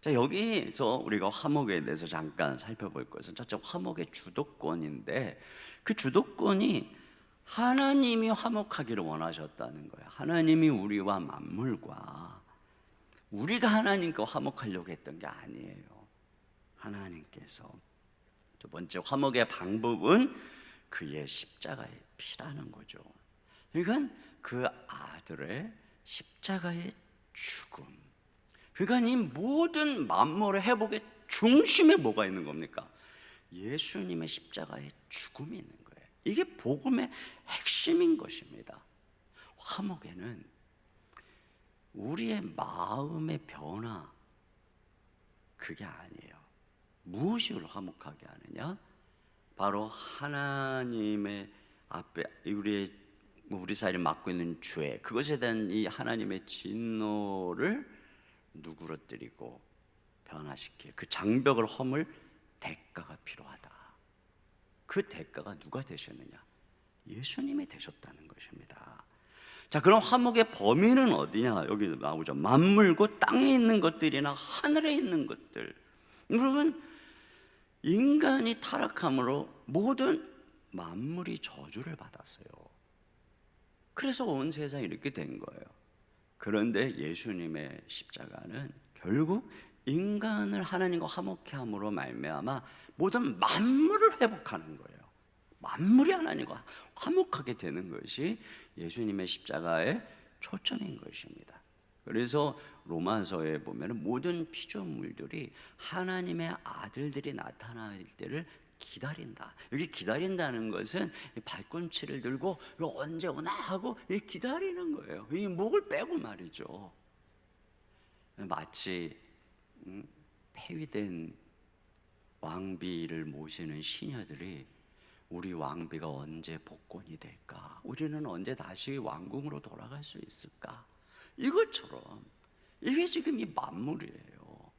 자, 여기서 우리가 화목에 대해서 잠깐 살펴볼 것은 첫째 화목의 주도권인데 그 주도권이 하나님이 화목하기를 원하셨다는 거예요. 하나님이 우리와 만물과 우리가 하나님과 화목하려고 했던 게 아니에요. 하나님께서. 두 번째 화목의 방법은 그의 십자가의 피라는 거죠. 이건 그 아들의 십자가의 죽음. 그러니까 이 모든 만물의 회복의 중심에 뭐가 있는 겁니까? 예수님의 십자가의 죽음이 있는 거예요. 이게 복음의 핵심인 것입니다. 화목에는 우리의 마음의 변화, 그게 아니에요. 무엇이 화목하게 하느냐? 바로 하나님의 앞에 우리 사이를 막고 있는 죄, 그것에 대한 이 하나님의 진노를 누그러뜨리고 변화시킬 그 장벽을 허물 대가가 필요하다. 그 대가가 누가 되셨느냐? 예수님이 되셨다는 것입니다. 자, 그럼 화목의 범위는 어디냐? 여기 나오죠. 만물고 땅에 있는 것들이나 하늘에 있는 것들. 여러분, 인간이 타락함으로 모든 만물이 저주를 받았어요. 그래서 온 세상이 이렇게 된 거예요. 그런데 예수님의 십자가는 결국 인간을 하나님과 화목케 함으로 말미암아 모든 만물을 회복하는 거예요. 만물이 하나님과 화목하게 되는 것이 예수님의 십자가의 초점인 것입니다. 그래서 로마서에 보면 모든 피조물들이 하나님의 아들들이 나타날 때를 기다린다. 여기 기다린다는 것은 발꿈치를 들고 언제 오나 하고 기다리는 거예요. 이 목을 빼고 말이죠. 마치 폐위된 왕비를 모시는 시녀들이 우리 왕비가 언제 복권이 될까? 우리는 언제 다시 왕궁으로 돌아갈 수 있을까? 이것처럼 이게 지금 이 만물이에요.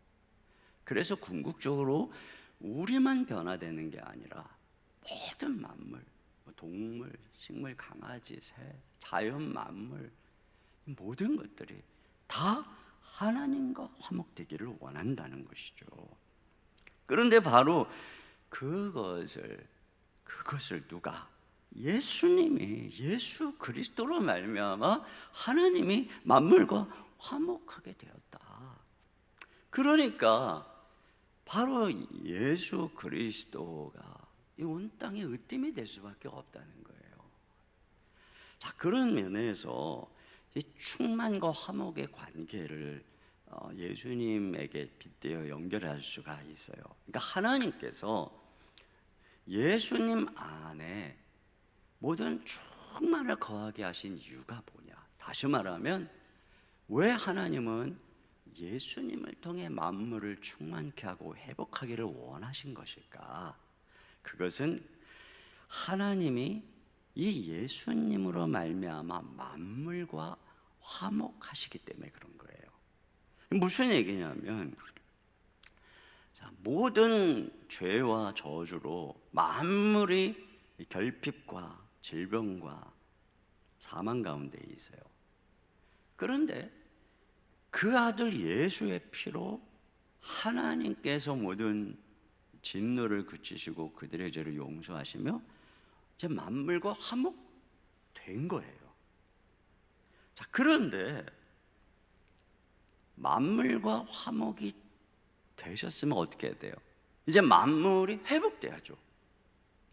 그래서 궁극적으로 우리만 변화되는 게 아니라 모든 만물, 동물, 식물, 강아지, 새, 자연 만물, 모든 것들이 다 하나님과 화목되기를 원한다는 것이죠. 그런데 바로 그것을 누가? 예수님이, 예수 그리스도로 말미암아 하나님이 만물과 화목하게 되었다. 그러니까 바로 예수 그리스도가 이 온 땅에 으뜸이 될 수밖에 없다는 거예요. 자, 그런 면에서 이 충만과 화목의 관계를 예수님에게 빗대어 연결할 수가 있어요. 그러니까 하나님께서 예수님 안에 모든 충만을 거하게 하신 이유가 뭐냐? 다시 말하면 왜 하나님은 예수님을 통해 만물을 충만케 하고 회복하기를 원하신 것일까? 그것은 하나님이 이 예수님으로 말미암아 만물과 화목하시기 때문에 그런 거예요. 무슨 얘기냐면, 자, 모든 죄와 저주로 만물이 결핍과 질병과 사망 가운데 있어요. 그런데 그 아들 예수의 피로 하나님께서 모든 진노를 그치시고 그들의 죄를 용서하시며 이제 만물과 화목된 거예요. 자, 그런데 만물과 화목이 되셨으면 어떻게 해야 돼요? 이제 만물이 회복돼야죠.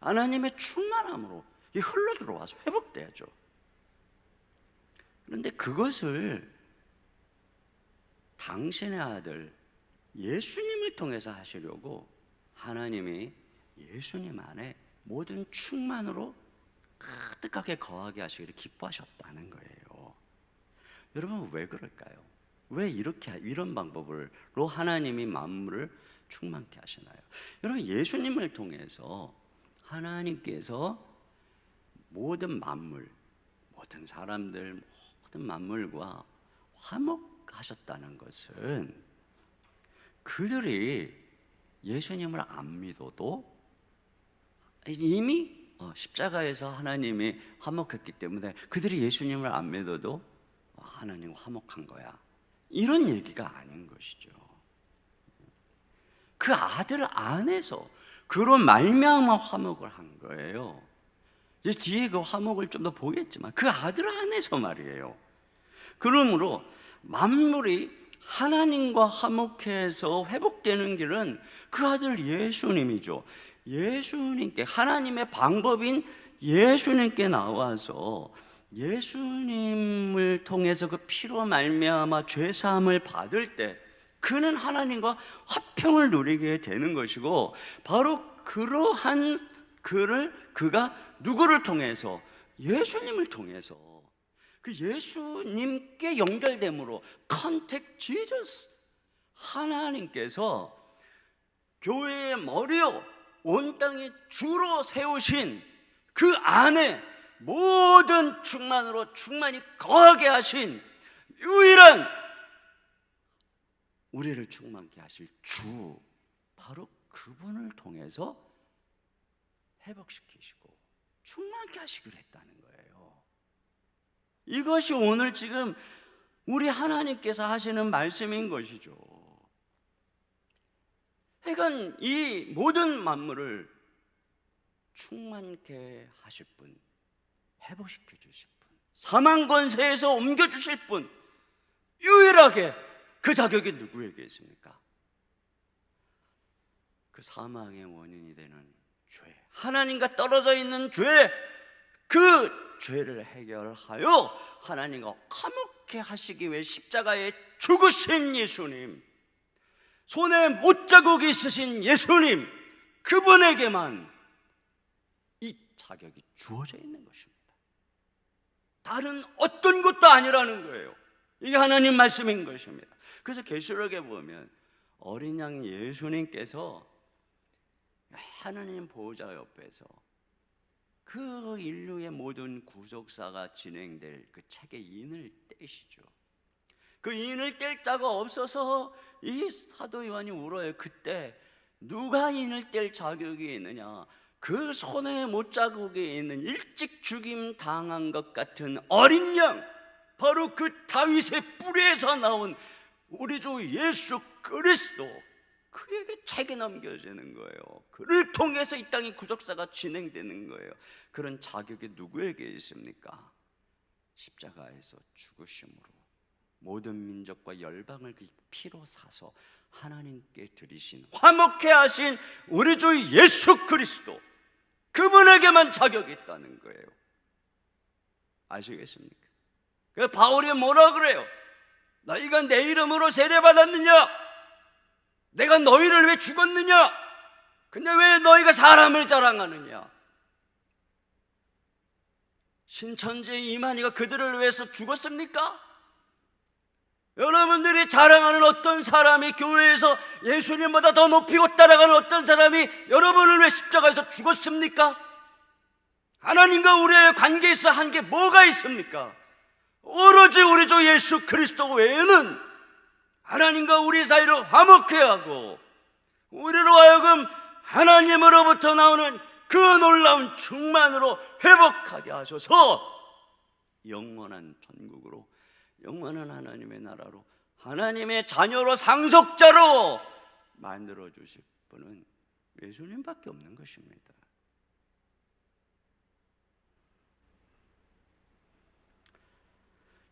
하나님의 충만함으로 이 흘러 들어와서 회복돼야죠. 그런데 그것을 당신의 아들 예수님을 통해서 하시려고 하나님이 예수님 안에 모든 충만으로 가득하게 거하게 하시기를 기뻐하셨다는 거예요. 여러분, 왜 그럴까요? 왜 이런 방법으로 하나님이 만물을 충만케 하시나요? 여러분, 예수님을 통해서 하나님께서 모든 만물, 모든 사람들, 모든 만물과 화목하셨다는 것은 그들이 예수님을 안 믿어도 이미 십자가에서 하나님이 화목했기 때문에 그들이 예수님을 안 믿어도 하나님 화목한 거야, 이런 얘기가 아닌 것이죠. 그 아들 안에서 그로 말미암아 화목을 한 거예요. 이제 뒤에 그 화목을 좀 더 보겠지만 그 아들 안에서 말이에요. 그러므로 만물이 하나님과 화목해서 회복되는 길은 그 아들 예수님이죠. 예수님께, 하나님의 방법인 예수님께 나와서 예수님을 통해서 그 피로 말미암아 죄 사함을 받을 때 그는 하나님과 화평을 누리게 되는 것이고, 바로 그러한 그가 누구를 통해서? 예수님을 통해서 그 예수님께 연결됨으로 컨택 지저스, 하나님께서 교회의 머리요 온 땅의 주로 세우신 그 안에 모든 충만으로 충만히 거하게 하신 유일한 우리를 충만케 하실 주, 바로 그분을 통해서 회복시키시고 충만케 하시기로 했다는 거예요. 이것이 오늘 지금 우리 하나님께서 하시는 말씀인 것이죠. 그러니까 이 모든 만물을 충만케 하실 분, 회복시켜 주실 분, 사망 권세에서 옮겨 주실 분, 유일하게 그 자격이 누구에게 있습니까? 그 사망의 원인이 되는 죄, 하나님과 떨어져 있는 죄, 그 죄를 해결하여 하나님과 화목케 하시기 위해 십자가에 죽으신 예수님, 손에 못자국이 있으신 예수님, 그분에게만 이 자격이 주어져 있는 것입니다. 다른 어떤 것도 아니라는 거예요. 이게 하나님 말씀인 것입니다. 그래서 계시록에 보면 어린 양 예수님께서 하나님 보호자 옆에서 그 인류의 모든 구속사가 진행될 그 책의 인을 떼시죠. 그 인을 뗄 자가 없어서 이 사도 요한이 울어요. 그때 누가 인을 뗄 자격이 있느냐? 그 손에 못자국에 있는 일찍 죽임 당한 것 같은 어린 양, 바로 그 다윗의 뿌리에서 나온 우리 주 예수 그리스도, 그에게 책이 넘겨지는 거예요. 그를 통해서 이 땅의 구속사가 진행되는 거예요. 그런 자격이 누구에게 있습니까? 십자가에서 죽으심으로 모든 민족과 열방을 그 피로 사서 하나님께 드리신, 화목케 하신 우리 주 예수 그리스도, 그분에게만 자격이 있다는 거예요. 아시겠습니까? 그 바울이 뭐라 그래요? 너희가 내 이름으로 세례받았느냐? 내가 너희를 왜 죽었느냐? 근데 왜 너희가 사람을 자랑하느냐? 신천지의 이만희가 그들을 위해서 죽었습니까? 여러분들이 자랑하는 어떤 사람이 교회에서 예수님보다 더 높이고 따라가는 어떤 사람이 여러분을 위해 십자가에서 죽었습니까? 하나님과 우리의 관계에서 한 게 뭐가 있습니까? 오로지 우리 주 예수 그리스도 외에는 하나님과 우리 사이를 화목케 하고 우리로 하여금 하나님으로부터 나오는 그 놀라운 충만으로 회복하게 하셔서 영원한 천국으로, 영원한 하나님의 나라로, 하나님의 자녀로, 상속자로 만들어 주실 분은 예수님밖에 없는 것입니다.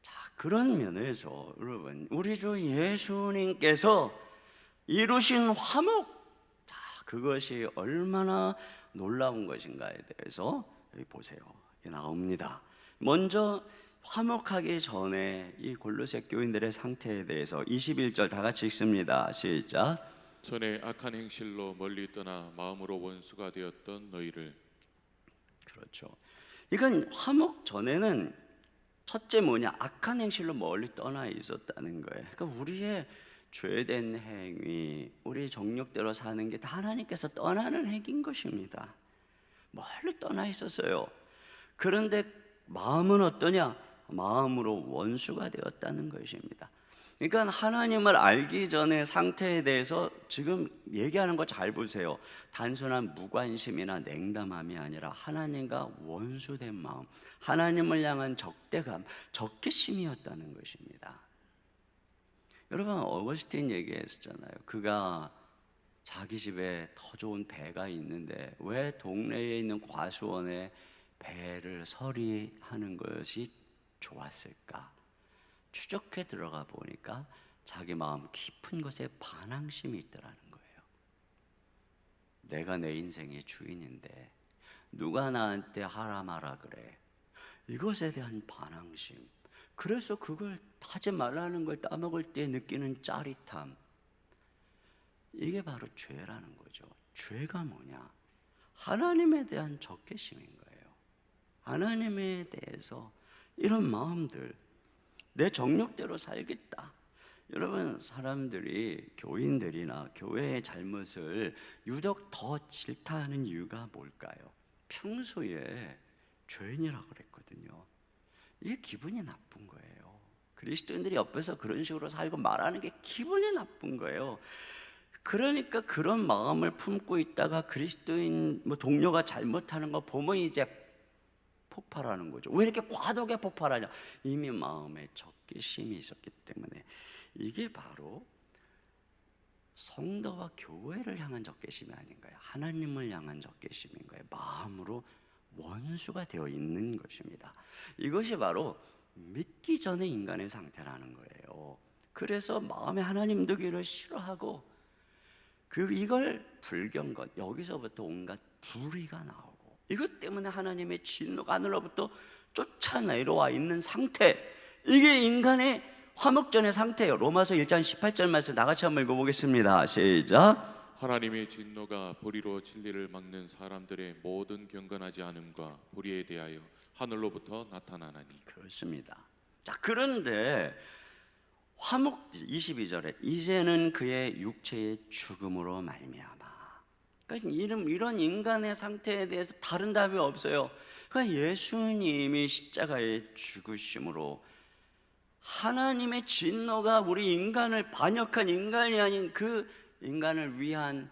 자, 그런 면에서 여러분, 우리 주 예수님께서 이루신 화목, 자, 그것이 얼마나 놀라운 것인가에 대해서 여기 보세요. 여기 나옵니다. 먼저 화목하기 전에 이 골로새 교인들의 상태에 대해서 21절 다 같이 읽습니다. 시작. 전에 악한 행실로 멀리 떠나 마음으로 원수가 되었던 너희를. 그렇죠. 이건 화목 전에는 첫째 뭐냐? 악한 행실로 멀리 떠나 있었다는 거예요. 그러니까 우리의 죄된 행위, 우리 정욕대로 사는 게 다 하나님께서 떠나는 행인 것입니다. 멀리 떠나 있었어요. 그런데 마음은 어떠냐? 마음으로 원수가 되었다는 것입니다. 그러니까 하나님을 알기 전의 상태에 대해서 지금 얘기하는 거 잘 보세요. 단순한 무관심이나 냉담함이 아니라 하나님과 원수된 마음, 하나님을 향한 적대감, 적개심이었다는 것입니다. 여러분, 어거스틴 얘기했었잖아요. 그가 자기 집에 더 좋은 배가 있는데 왜 동네에 있는 과수원에 배를 서리하는 것이 좋았을까? 추적해 들어가 보니까 자기 마음 깊은 곳에 반항심이 있더라는 거예요. 내가 내 인생의 주인인데 누가 나한테 하라 마라 그래? 이것에 대한 반항심. 그래서 그걸 하지 말라는 걸 따먹을 때 느끼는 짜릿함. 이게 바로 죄라는 거죠. 죄가 뭐냐? 하나님에 대한 적개심인 거예요. 하나님에 대해서 이런 마음들, 내 정욕대로 살겠다. 여러분, 사람들이, 교인들이나 교회의 잘못을 유독 더 질타하는 이유가 뭘까요? 평소에 죄인이라고 그랬거든요. 이게 기분이 나쁜 거예요. 그리스도인들이 옆에서 그런 식으로 살고 말하는 게 기분이 나쁜 거예요. 그러니까 그런 마음을 품고 있다가 그리스도인 동료가 잘못하는 거 보면 이제 폭발하는 거죠. 왜 이렇게 과도하게 폭발하냐? 이미 마음에 적개심이 있었기 때문에. 이게 바로 성도와 교회를 향한 적개심이 아닌가요? 하나님을 향한 적개심인 거예요. 마음으로 원수가 되어 있는 것입니다. 이것이 바로 믿기 전의 인간의 상태라는 거예요. 그래서 마음에 하나님 두기를 싫어하고 이걸 불경건, 여기서부터 온갖 불의가 나오고, 이것 때문에 하나님의 진노가 하늘로부터 쫓아내려와 있는 상태, 이게 인간의 화목전의 상태예요. 로마서 1장 18절 말씀 다 같이 한번 읽어보겠습니다. 시작. 하나님의 진노가 불의로 진리를 막는 사람들의 모든 경건하지 않음과 불의에 대하여 하늘로부터 나타나나니. 그렇습니다. 자, 그런데 화목 22절에 이제는 그의 육체의 죽음으로 말미암아. 그러니까 이런 인간의 상태에 대해서 다른 답이 없어요. 그러니까 예수님이 십자가에 죽으심으로 하나님의 진노가 우리 인간을, 반역한 인간이 아닌 그 인간을 위한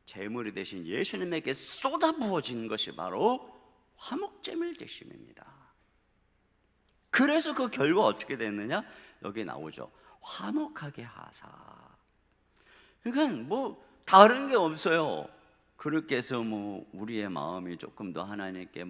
제물이 되신 예수님에게 쏟아부어진 것이 바로 화목제물 되심입니다. 그래서 그 결과 어떻게 됐느냐? 여기 나오죠. 화목하게 하사. 그러니까 뭐 다른 게 없어요. 그렇게 해서 뭐 우리의 마음이 조금 더 하나님께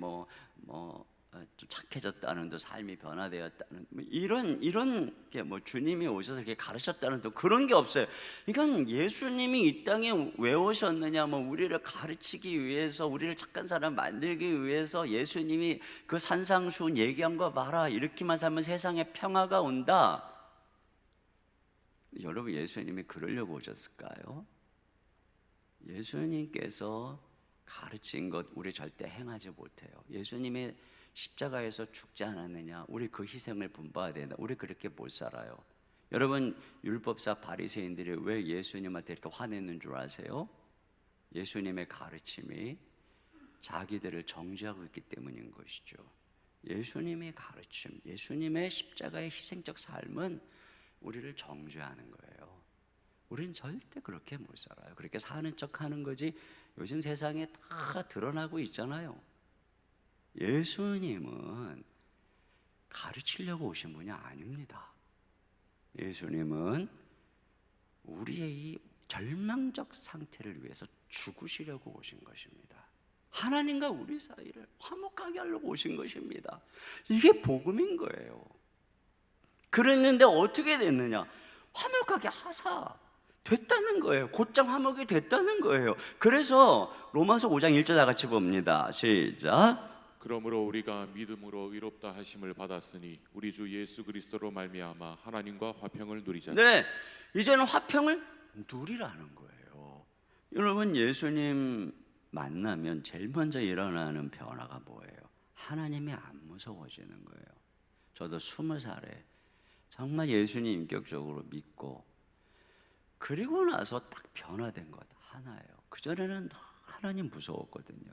좀 착해졌다는, 또 삶이 변화되었다는, 이런 게 뭐 주님이 오셔서 이렇게 가르쳤다는 또 그런 게 없어요. 그러니까 예수님이 이 땅에 왜 오셨느냐, 뭐 우리를 가르치기 위해서, 우리를 착한 사람 만들기 위해서 예수님이 그 산상수훈 얘기한 거 봐라, 이렇게만 살면 세상에 평화가 온다. 여러분, 예수님이 그러려고 오셨을까요? 예수님께서 가르친 것 우리 절대 행하지 못해요. 예수님이 십자가에서 죽지 않았느냐, 우리 그 희생을 분봐야 된다, 우리 그렇게 못 살아요. 여러분, 율법사 바리새인들이 왜 예수님한테 이렇게 화냈는 줄 아세요? 예수님의 가르침이 자기들을 정죄하고 있기 때문인 것이죠. 예수님의 가르침, 예수님의 십자가의 희생적 삶은 우리를 정죄하는 거예요. 우린 절대 그렇게 못 살아요. 그렇게 사는 척 하는 거지. 요즘 세상에 다 드러나고 있잖아요. 예수님은 가르치려고 오신 분이 아닙니다. 예수님은 우리의 이 절망적 상태를 위해서 죽으시려고 오신 것입니다. 하나님과 우리 사이를 화목하게 하려고 오신 것입니다. 이게 복음인 거예요. 그랬는데 어떻게 됐느냐? 화목하게 하사 됐다는 거예요. 곧장 화목이 됐다는 거예요. 그래서 로마서 5장 1절 다 같이 봅니다. 시작. 그러므로 우리가 믿음으로 의롭다 하심을 받았으니 우리 주 예수 그리스도로 말미암아 하나님과 화평을 누리자. 네, 이제는 화평을 누리라는 거예요. 여러분, 예수님 만나면 제일 먼저 일어나는 변화가 뭐예요? 하나님이 안 무서워지는 거예요. 저도 20살에 정말 예수님 인격적으로 믿고, 그리고 나서 딱 변화된 것 하나예요. 그전에는 하나님 무서웠거든요.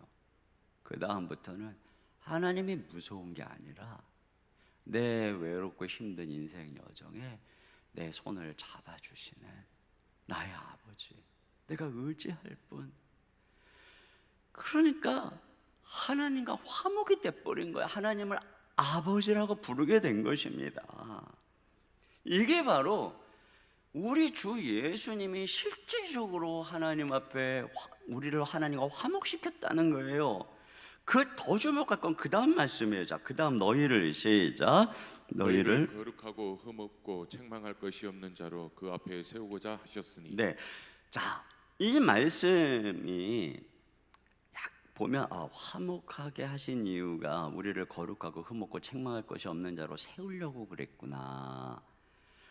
그 다음부터는 하나님이 무서운 게 아니라 내 외롭고 힘든 인생 여정에 내 손을 잡아주시는 나의 아버지, 내가 의지할 분. 그러니까 하나님과 화목이 돼버린 거예요. 하나님을 아버지라고 부르게 된 것입니다. 이게 바로 우리 주 예수님이 실제적으로 하나님 앞에 우리를 하나님과 화목시켰다는 거예요. 그 더 주목할 건 그 다음 말씀이에요. 자, 그 다음 너희를, 시작. 너희를 거룩하고 흠없고 책망할 것이 없는 자로 그 앞에 세우고자 하셨으니. 네, 자, 이 말씀이 보면 화목하게 하신 이유가 우리를 거룩하고 흠없고 책망할 것이 없는 자로 세우려고 그랬구나.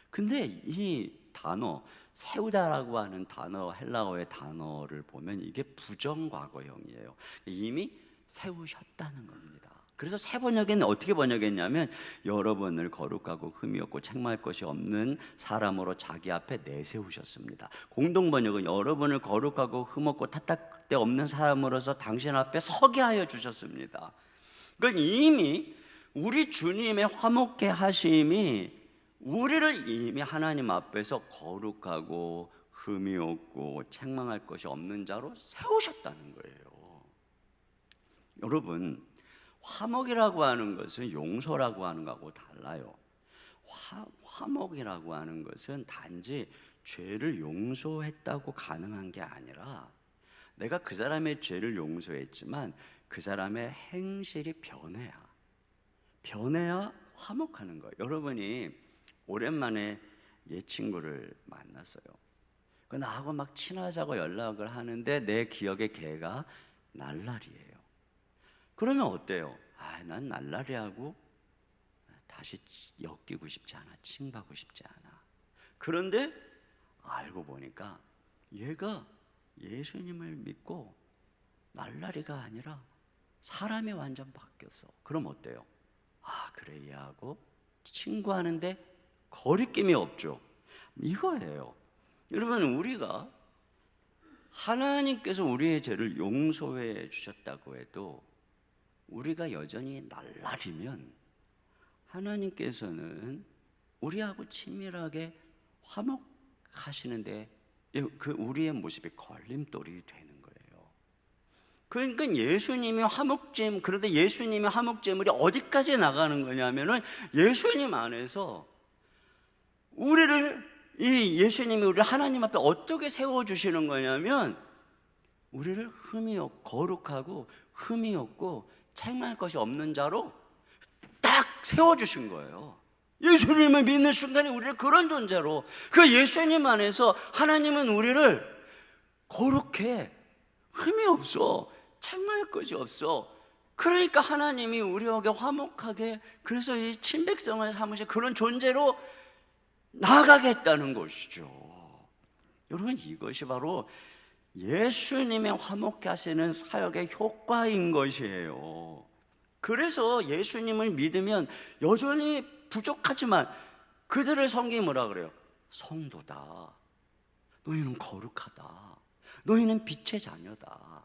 근데 이 단어, 세우다라고 하는 단어, 헬라어의 단어를 보면 이게 부정과거형이에요. 이미 세우셨다는 겁니다. 그래서 새 번역에는 어떻게 번역했냐면, 여러분을 거룩하고 흠이 없고 책망할 것이 없는 사람으로 자기 앞에 내세우셨습니다. 공동 번역은 여러분을 거룩하고 흠없고 탓할 데 없는 사람으로서 당신 앞에 서게 하여 주셨습니다. 그러니까 이미 우리 주님의 화목케 하심이 우리를 이미 하나님 앞에서 거룩하고 흠이 없고 책망할 것이 없는 자로 세우셨다는 거예요. 여러분, 화목이라고 하는 것은 용서라고 하는 것하고 달라요. 화목이라고 하는 것은 단지 죄를 용서했다고 가능한 게 아니라, 내가 그 사람의 죄를 용서했지만 그 사람의 행실이 변해야 화목하는 거예요. 여러분이 오랜만에 옛 친구를 만났어요. 나하고 막 친하자고 연락을 하는데 내 기억에 걔가 날라리예요. 그러면 어때요? 난 날라리하고 다시 엮이고 싶지 않아, 친구하고 싶지 않아. 그런데 알고 보니까 얘가 예수님을 믿고 날라리가 아니라 사람이 완전 바뀌었어. 그럼 어때요? 그래, 얘하고 친구하는데 거리낌이 없죠. 이거예요. 여러분, 우리가 하나님께서 우리의 죄를 용서해 주셨다고 해도 우리가 여전히 날라리면 하나님께서는 우리하고 친밀하게 화목하시는데 그 우리의 모습이 걸림돌이 되는 거예요. 그러니까 예수님이 화목제물, 그런데 예수님의 화목제물이 어디까지 나가는 거냐면은 예수님 안에서 이 예수님이 우리를 하나님 앞에 어떻게 세워주시는 거냐면 우리를 거룩하고 흠이 없고 책망할 것이 없는 자로 딱 세워주신 거예요. 예수님을 믿는 순간에 우리를 그런 존재로, 그 예수님 안에서 하나님은 우리를 거룩해, 흠이 없어, 책망할 것이 없어. 그러니까 하나님이 우리에게 화목하게, 그래서 이 친백성을 삼으신 그런 존재로 나아가겠다는 것이죠. 여러분, 이것이 바로 예수님의 화목케 하시는 사역의 효과인 것이에요. 그래서 예수님을 믿으면 여전히 부족하지만 그들을 성경이 뭐라 그래요? 성도다, 너희는 거룩하다, 너희는 빛의 자녀다.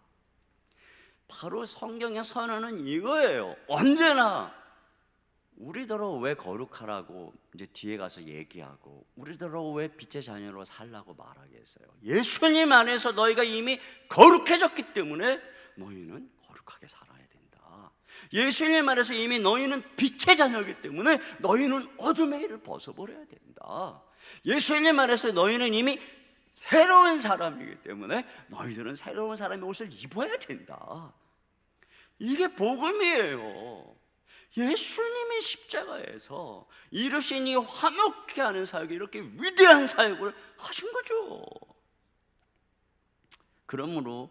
바로 성경의 선언은 이거예요. 언제나 우리더러 왜 거룩하라고 이제 뒤에 가서 얘기하고 우리더러 왜 빛의 자녀로 살라고 말하겠어요? 예수님 안에서 너희가 이미 거룩해졌기 때문에 너희는 거룩하게 살아야 된다. 예수님 안에서 이미 너희는 빛의 자녀이기 때문에 너희는 어둠의 일을 벗어버려야 된다. 예수님 안에서 너희는 이미 새로운 사람이기 때문에 너희들은 새로운 사람의 옷을 입어야 된다. 이게 복음이에요. 예수님의 십자가에서 이루신 이 화목케 하는 사역이 이렇게 위대한 사역을 하신 거죠. 그러므로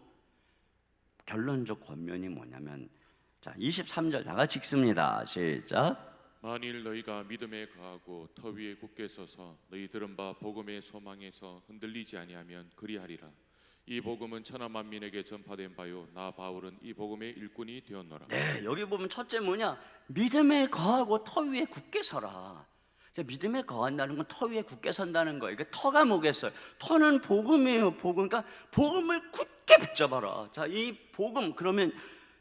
결론적 권면이 뭐냐면, 자, 23절 다 같이 읽습니다. 시작. 만일 너희가 믿음에 거하고 터 위에 굳게 서서 너희 들은 바 복음의 소망에서 흔들리지 아니하면 그리하리라. 이 복음은 천하 만민에게 전파된 바요 나 바울은 이 복음의 일꾼이 되었노라. 네, 여기 보면 첫째 뭐냐? 믿음에 거하고 터 위에 굳게 서라. 믿음에 거한다는 건 터 위에 굳게 선다는 거예요. 이게 터가 뭐겠어요? 터는 복음이에요. 복음. 그러니까 복음을 굳게 붙잡아라. 자, 이 복음, 그러면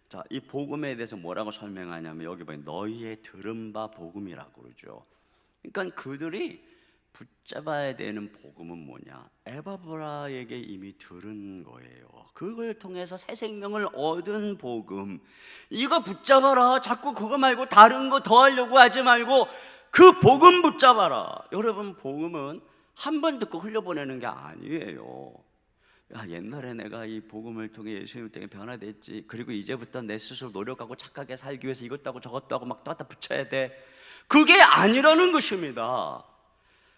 자, 이 복음에 대해서 뭐라고 설명하냐면 여기 보면 너희의 들은 바 복음이라고 그러죠. 그러니까 그들이 붙잡아야 되는 복음은 뭐냐? 에바브라에게 이미 들은 거예요. 그걸 통해서 새 생명을 얻은 복음. 이거 붙잡아라. 자꾸 그거 말고 다른 거 더 하려고 하지 말고 그 복음 붙잡아라. 여러분, 복음은 한 번 듣고 흘려보내는 게 아니에요. 야, 옛날에 내가 이 복음을 통해 예수님을 통해 변화됐지. 그리고 이제부터 내 스스로 노력하고 착하게 살기 위해서 이것도 하고 저것도 하고 막 갖다 붙여야 돼. 그게 아니라는 것입니다.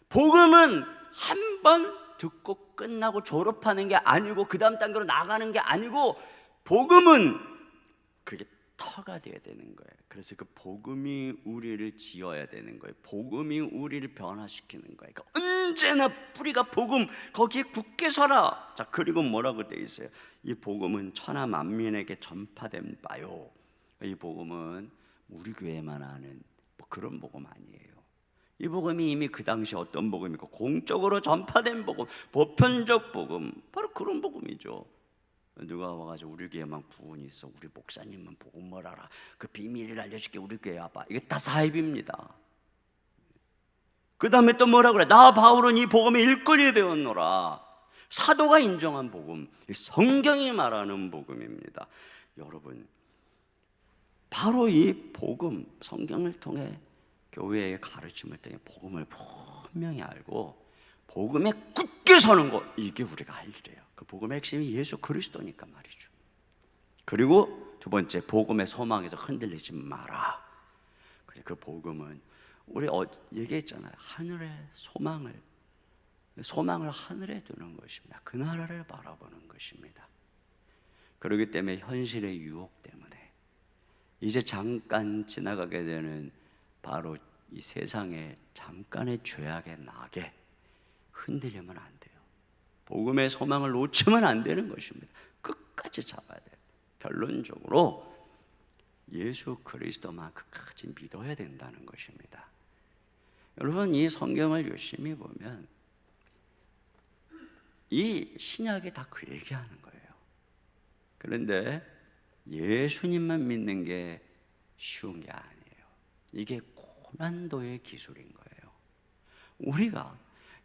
복음은 한 번 듣고 끝나고 졸업하는 게 아니고 그 다음 단계로 나가는 게 아니고 복음은 그게 터가 되어야 되는 거예요. 그래서 그 복음이 우리를 지어야 되는 거예요. 복음이 우리를 변화시키는 거예요. 그러니까 언제나 뿌리가 복음, 거기에 굳게 서라. 자, 그리고 뭐라고 되어 있어요? 이 복음은 천하 만민에게 전파된 바요. 이 복음은 우리 교회만 아는 뭐 그런 복음 아니에요. 이 복음이 이미 그 당시 어떤 복음이고 공적으로 전파된 복음, 보편적 복음, 바로 그런 복음이죠. 누가 와가지고 우리 교회만 부흥이 있어, 우리 목사님은 복음을 알아, 그 비밀을 알려줄게, 우리 교회 와봐. 이게 다 사입입니다. 그 다음에 또 뭐라 그래? 나 바울은 이 복음의 일꾼이 되었노라. 사도가 인정한 복음, 성경이 말하는 복음입니다. 여러분, 바로 이 복음, 성경을 통해 교회의 가르침을 통해 복음을 분명히 알고 복음에 굳게 서는 것, 이게 우리가 할 일이에요. 그 복음의 핵심이 예수 그리스도니까 말이죠. 그리고 두 번째, 복음의 소망에서 흔들리지 마라. 그 복음은 우리 얘기했잖아요. 하늘의 소망을 하늘에 두는 것입니다. 그 나라를 바라보는 것입니다. 그렇기 때문에 현실의 유혹 때문에 이제 잠깐 지나가게 되는 바로 이 세상의 잠깐의 죄악의 낙에 흔들리면 안 돼요. 복음의 소망을 놓치면 안 되는 것입니다. 끝까지 잡아야 돼요. 결론적으로 예수 그리스도만 끝까지 믿어야 된다는 것입니다. 여러분, 이 성경을 유심히 보면 이 신약이 다 그 얘기하는 거예요. 그런데 예수님만 믿는 게 쉬운 게 아니에요. 이게 고난도의 기술인 거예요. 우리가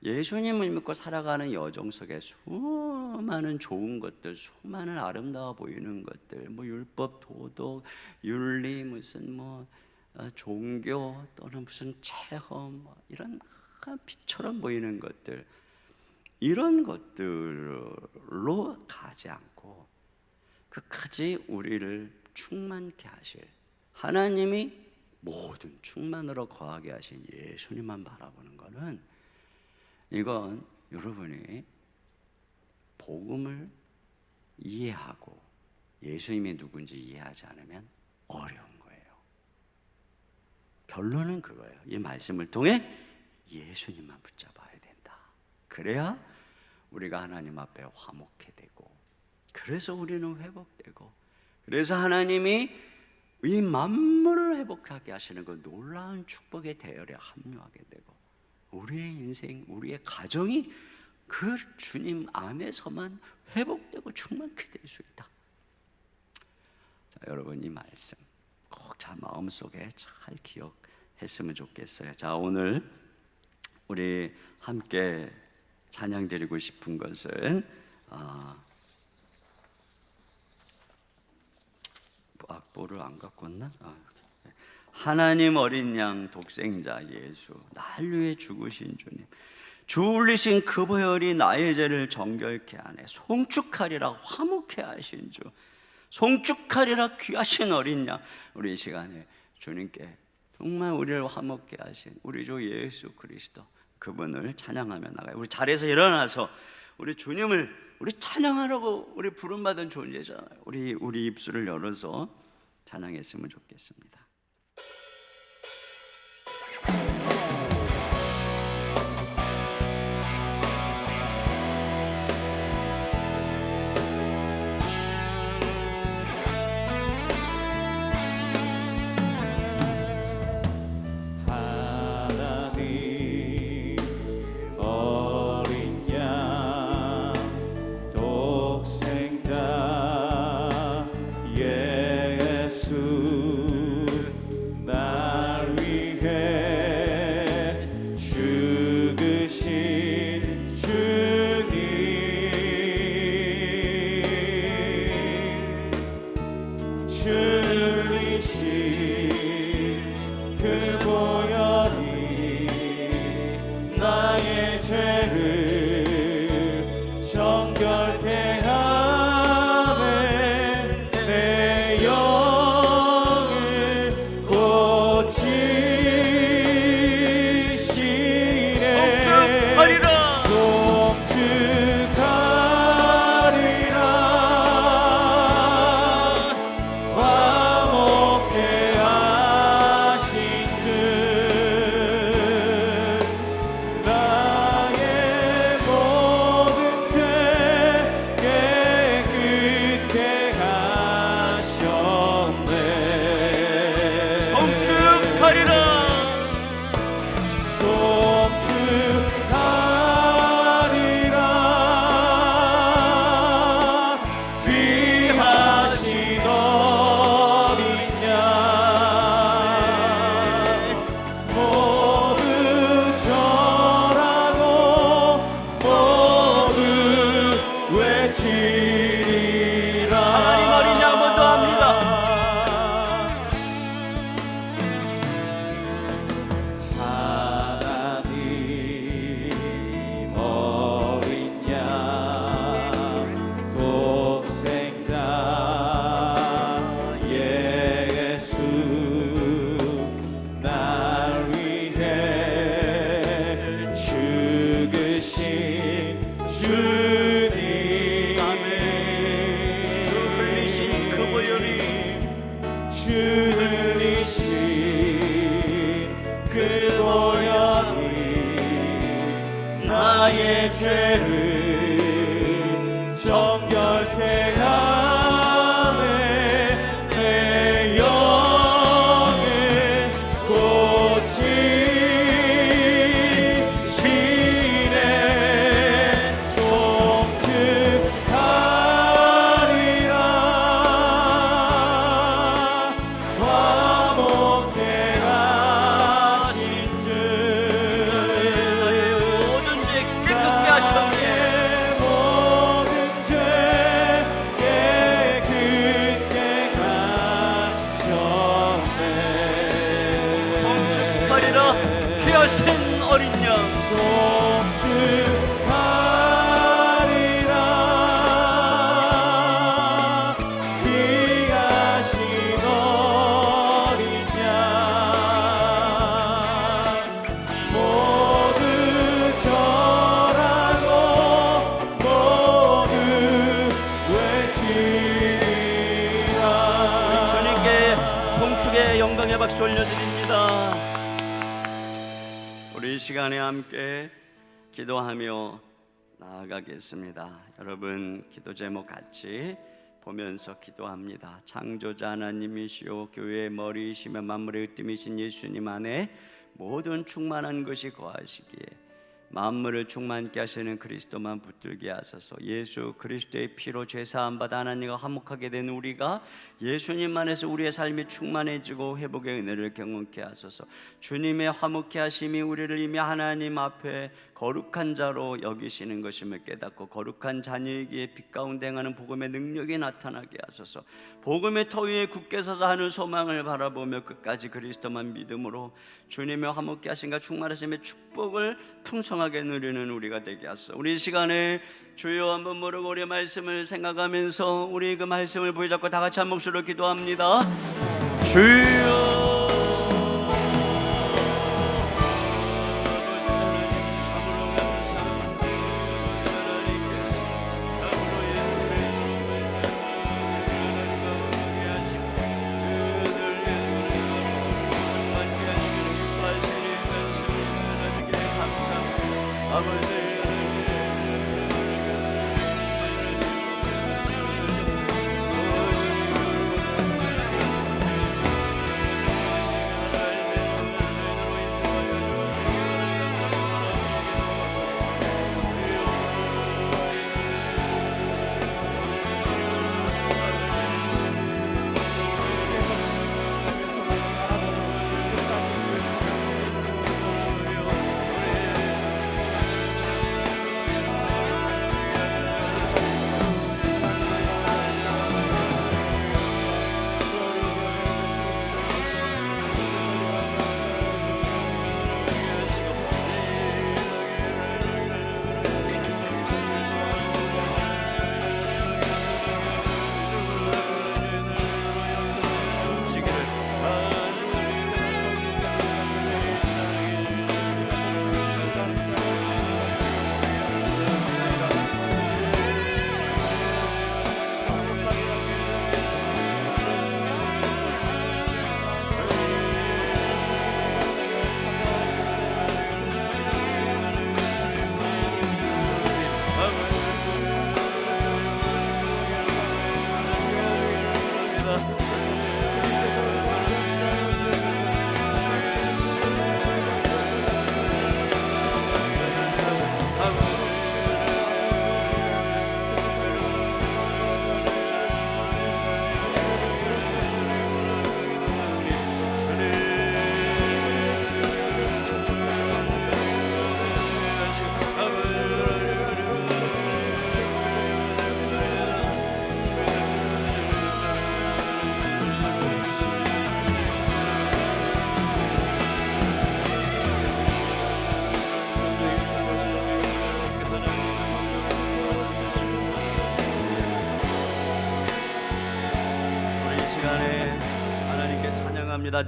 예수님을 믿고 살아가는 여정 속에 수많은 좋은 것들, 수많은 아름다워 보이는 것들, 뭐 율법, 도덕, 윤리, 무슨 뭐 종교 또는 무슨 체험, 뭐 이런 빛처럼 보이는 것들, 이런 것들로 가지 않고 끝까지 우리를 충만케 하실 하나님이 모든 충만으로 거하게 하신 예수님만 바라보는 것은, 이건 여러분이 복음을 이해하고 예수님이 누군지 이해하지 않으면 어려운 거예요. 결론은 그거예요. 이 말씀을 통해 예수님만 붙잡아야 된다. 그래야 우리가 하나님 앞에 화목해 되고, 그래서 우리는 회복되고, 그래서 하나님이 이 만물을 회복하게 하시는 그 놀라운 축복의 대열에 합류하게 되고, 우리의 인생, 우리의 가정이 그 주님 안에서만 회복되고 충만케 될 수 있다. 자, 여러분, 이 말씀 꼭 자 마음속에 잘 기억했으면 좋겠어요. 자, 오늘 우리 함께 찬양 드리고 싶은 것은 악보를 안 갖고 왔나? 하나님 어린 양 독생자 예수, 날 위해 죽으신 주님, 주 울리신 그 보혈이 나의 죄를 정결케 하네. 송축하리라 화목케 하신 주, 송축하리라 귀하신 어린 양. 우리 이 시간에 주님께 정말 우리를 화목케 하신 우리 주 예수 그리스도, 그분을 찬양하며 나가요. 우리 자리에서 일어나서 우리 주님을 우리 찬양하라고 우리 부름받은 존재잖아요. 우리 입술을 열어서 찬양했으면 좋겠습니다. 화목케 귀하신 어린 양 송축하리라. 귀하신 어린 양 모두 절하고 모두 외치리라. 주님께 송축의 영광의 박수 올려드립니다. 우리 이 시간에 함께 기도하며 나아가겠습니다. 여러분 기도 제목 같이 보면서 기도합니다. 창조자 하나님이시오 교회의 머리이시며 만물의 으뜸이신 예수님 안에 모든 충만한 것이 거하시기에 만물을 충만케 하시는 그리스도만 붙들게 하소서. 예수 그리스도의 피로 죄사함 받아 하나님과 화목하게 된 우리가 예수님 안에서 우리의 삶이 충만해지고 회복의 은혜를 경험케 하소서. 주님의 화목케 하심이 우리를 이미 하나님 앞에 거룩한 자로 여기시는 것임을 깨닫고 거룩한 자녀이기에 빛 가운데 행하는 복음의 능력이 나타나게 하소서. 복음의 터 위에 굳게 서서 하는 소망을 바라보며 끝까지 그리스도만 믿음으로 주님의 화목케 하심과 충만하심의 축복을 풍성하게 누리는 우리가 되게 하소서. 우리 이 시간에 주여 한번 모르고 우리의 말씀을 생각하면서 우리 그 말씀을 부여잡고 다 같이 한 목소리로 기도합니다. 주여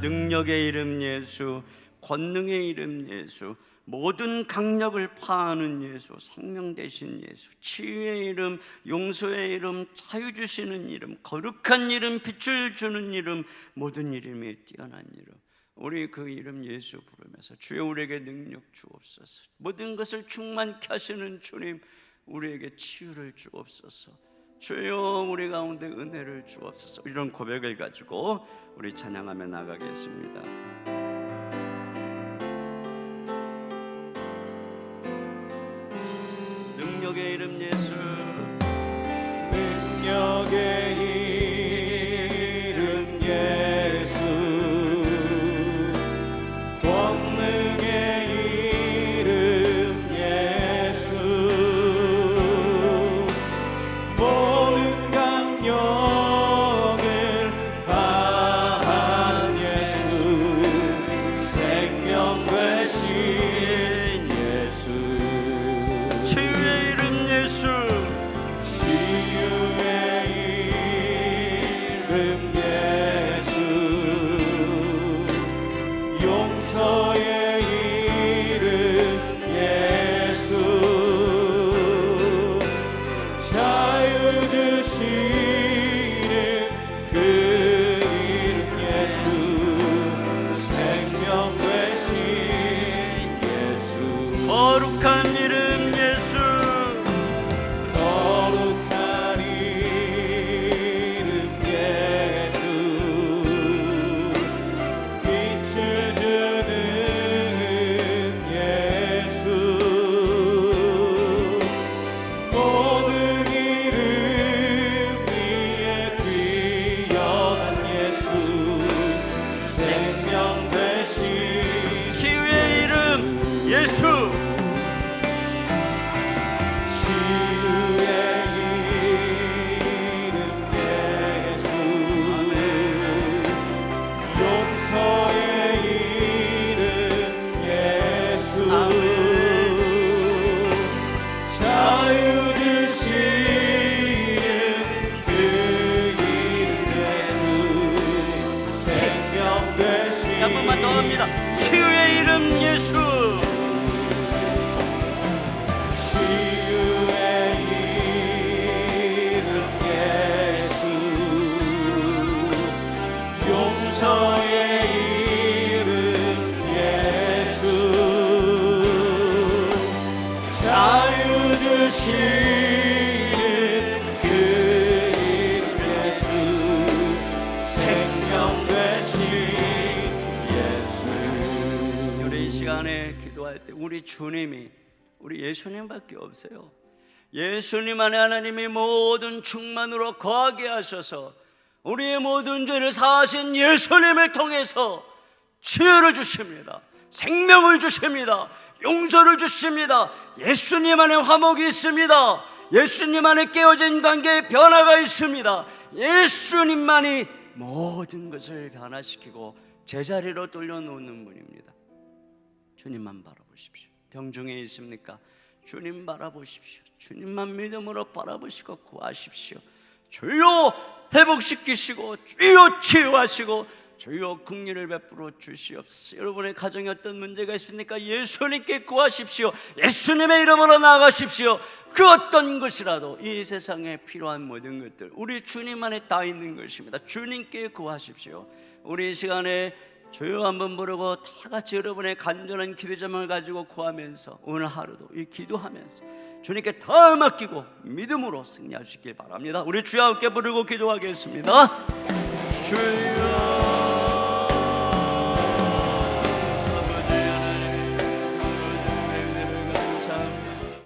능력의 이름 예수, 권능의 이름 예수, 모든 강력을 파하는 예수, 생명 되신 예수, 치유의 이름, 용서의 이름, 자유 주시는 이름, 거룩한 이름, 빛을 주는 이름, 모든 이름이 뛰어난 이름. 우리 그 이름 예수 부르면서 주여 우리에게 능력 주옵소서. 모든 것을 충만케 하시는 주님, 우리에게 치유를 주옵소서. 주여 우리 가운데 은혜를 주옵소서. 이런 고백을 가지고 우리 찬양하며 나가겠습니다. 능력의 이름 예수, 능력의 이름 예수, 권능의 이름 예수, 모든 강력을 파하는 예수, 생명 되신 예수 용서의 이름 예수 자유 주시는 그 이름 예수 생명 되신 예수 거룩한 이름 예수 거룩한 이름 예수 빛을 주는 예수 모든 이름 위에 뛰어난 예수 생명 되신 치유의 이름 예수 치유의 이름 예수 용서의 이름 예수 자유 주시는 그 이름 예수 생명 되신 한 번만 더 합니다. 치유의 이름 예수 치유의 이름 예수 용서의 이름 예수 자유 주시는 그 이름 예수 생명 되신 예수 우리 이 시간에 기도할 때 우리 주님이 우리 예수님밖에 없어요. 예수님 안에 하나님이 모든 충만으로 거하게 하셔서 우리의 모든 죄를 사하신 예수님을 통해서 치유를 주십니다. 생명을 주십니다. 용서를 주십니다. 예수님 안에 화목이 있습니다. 예수님 안에 깨어진 관계에 변화가 있습니다. 예수님만이 모든 것을 변화시키고 제자리로 돌려놓는 분입니다. 주님만 바라보십시오. 병중에 있습니까? 주님 바라보십시오. 주님만 믿음으로 바라보시고 구하십시오. 주여 회복시키시고 주여 치유하시고 주여 긍휼을 베풀어 주시옵소서. 여러분의 가정에 어떤 문제가 있습니까? 예수님께 구하십시오. 예수님의 이름으로 나아가십시오. 그 어떤 것이라도 이 세상에 필요한 모든 것들 우리 주님 안에 다 있는 것입니다. 주님께 구하십시오. 우리 이 시간에 주여 한번 부르고 다 같이 여러분의 간절한 기도 제목을 가지고 구하면서 오늘 하루도 이 기도하면서 주님께 다 맡기고 믿음으로 승리하시길 바랍니다. 우리 주여 함께 부르고 기도하겠습니다. 주여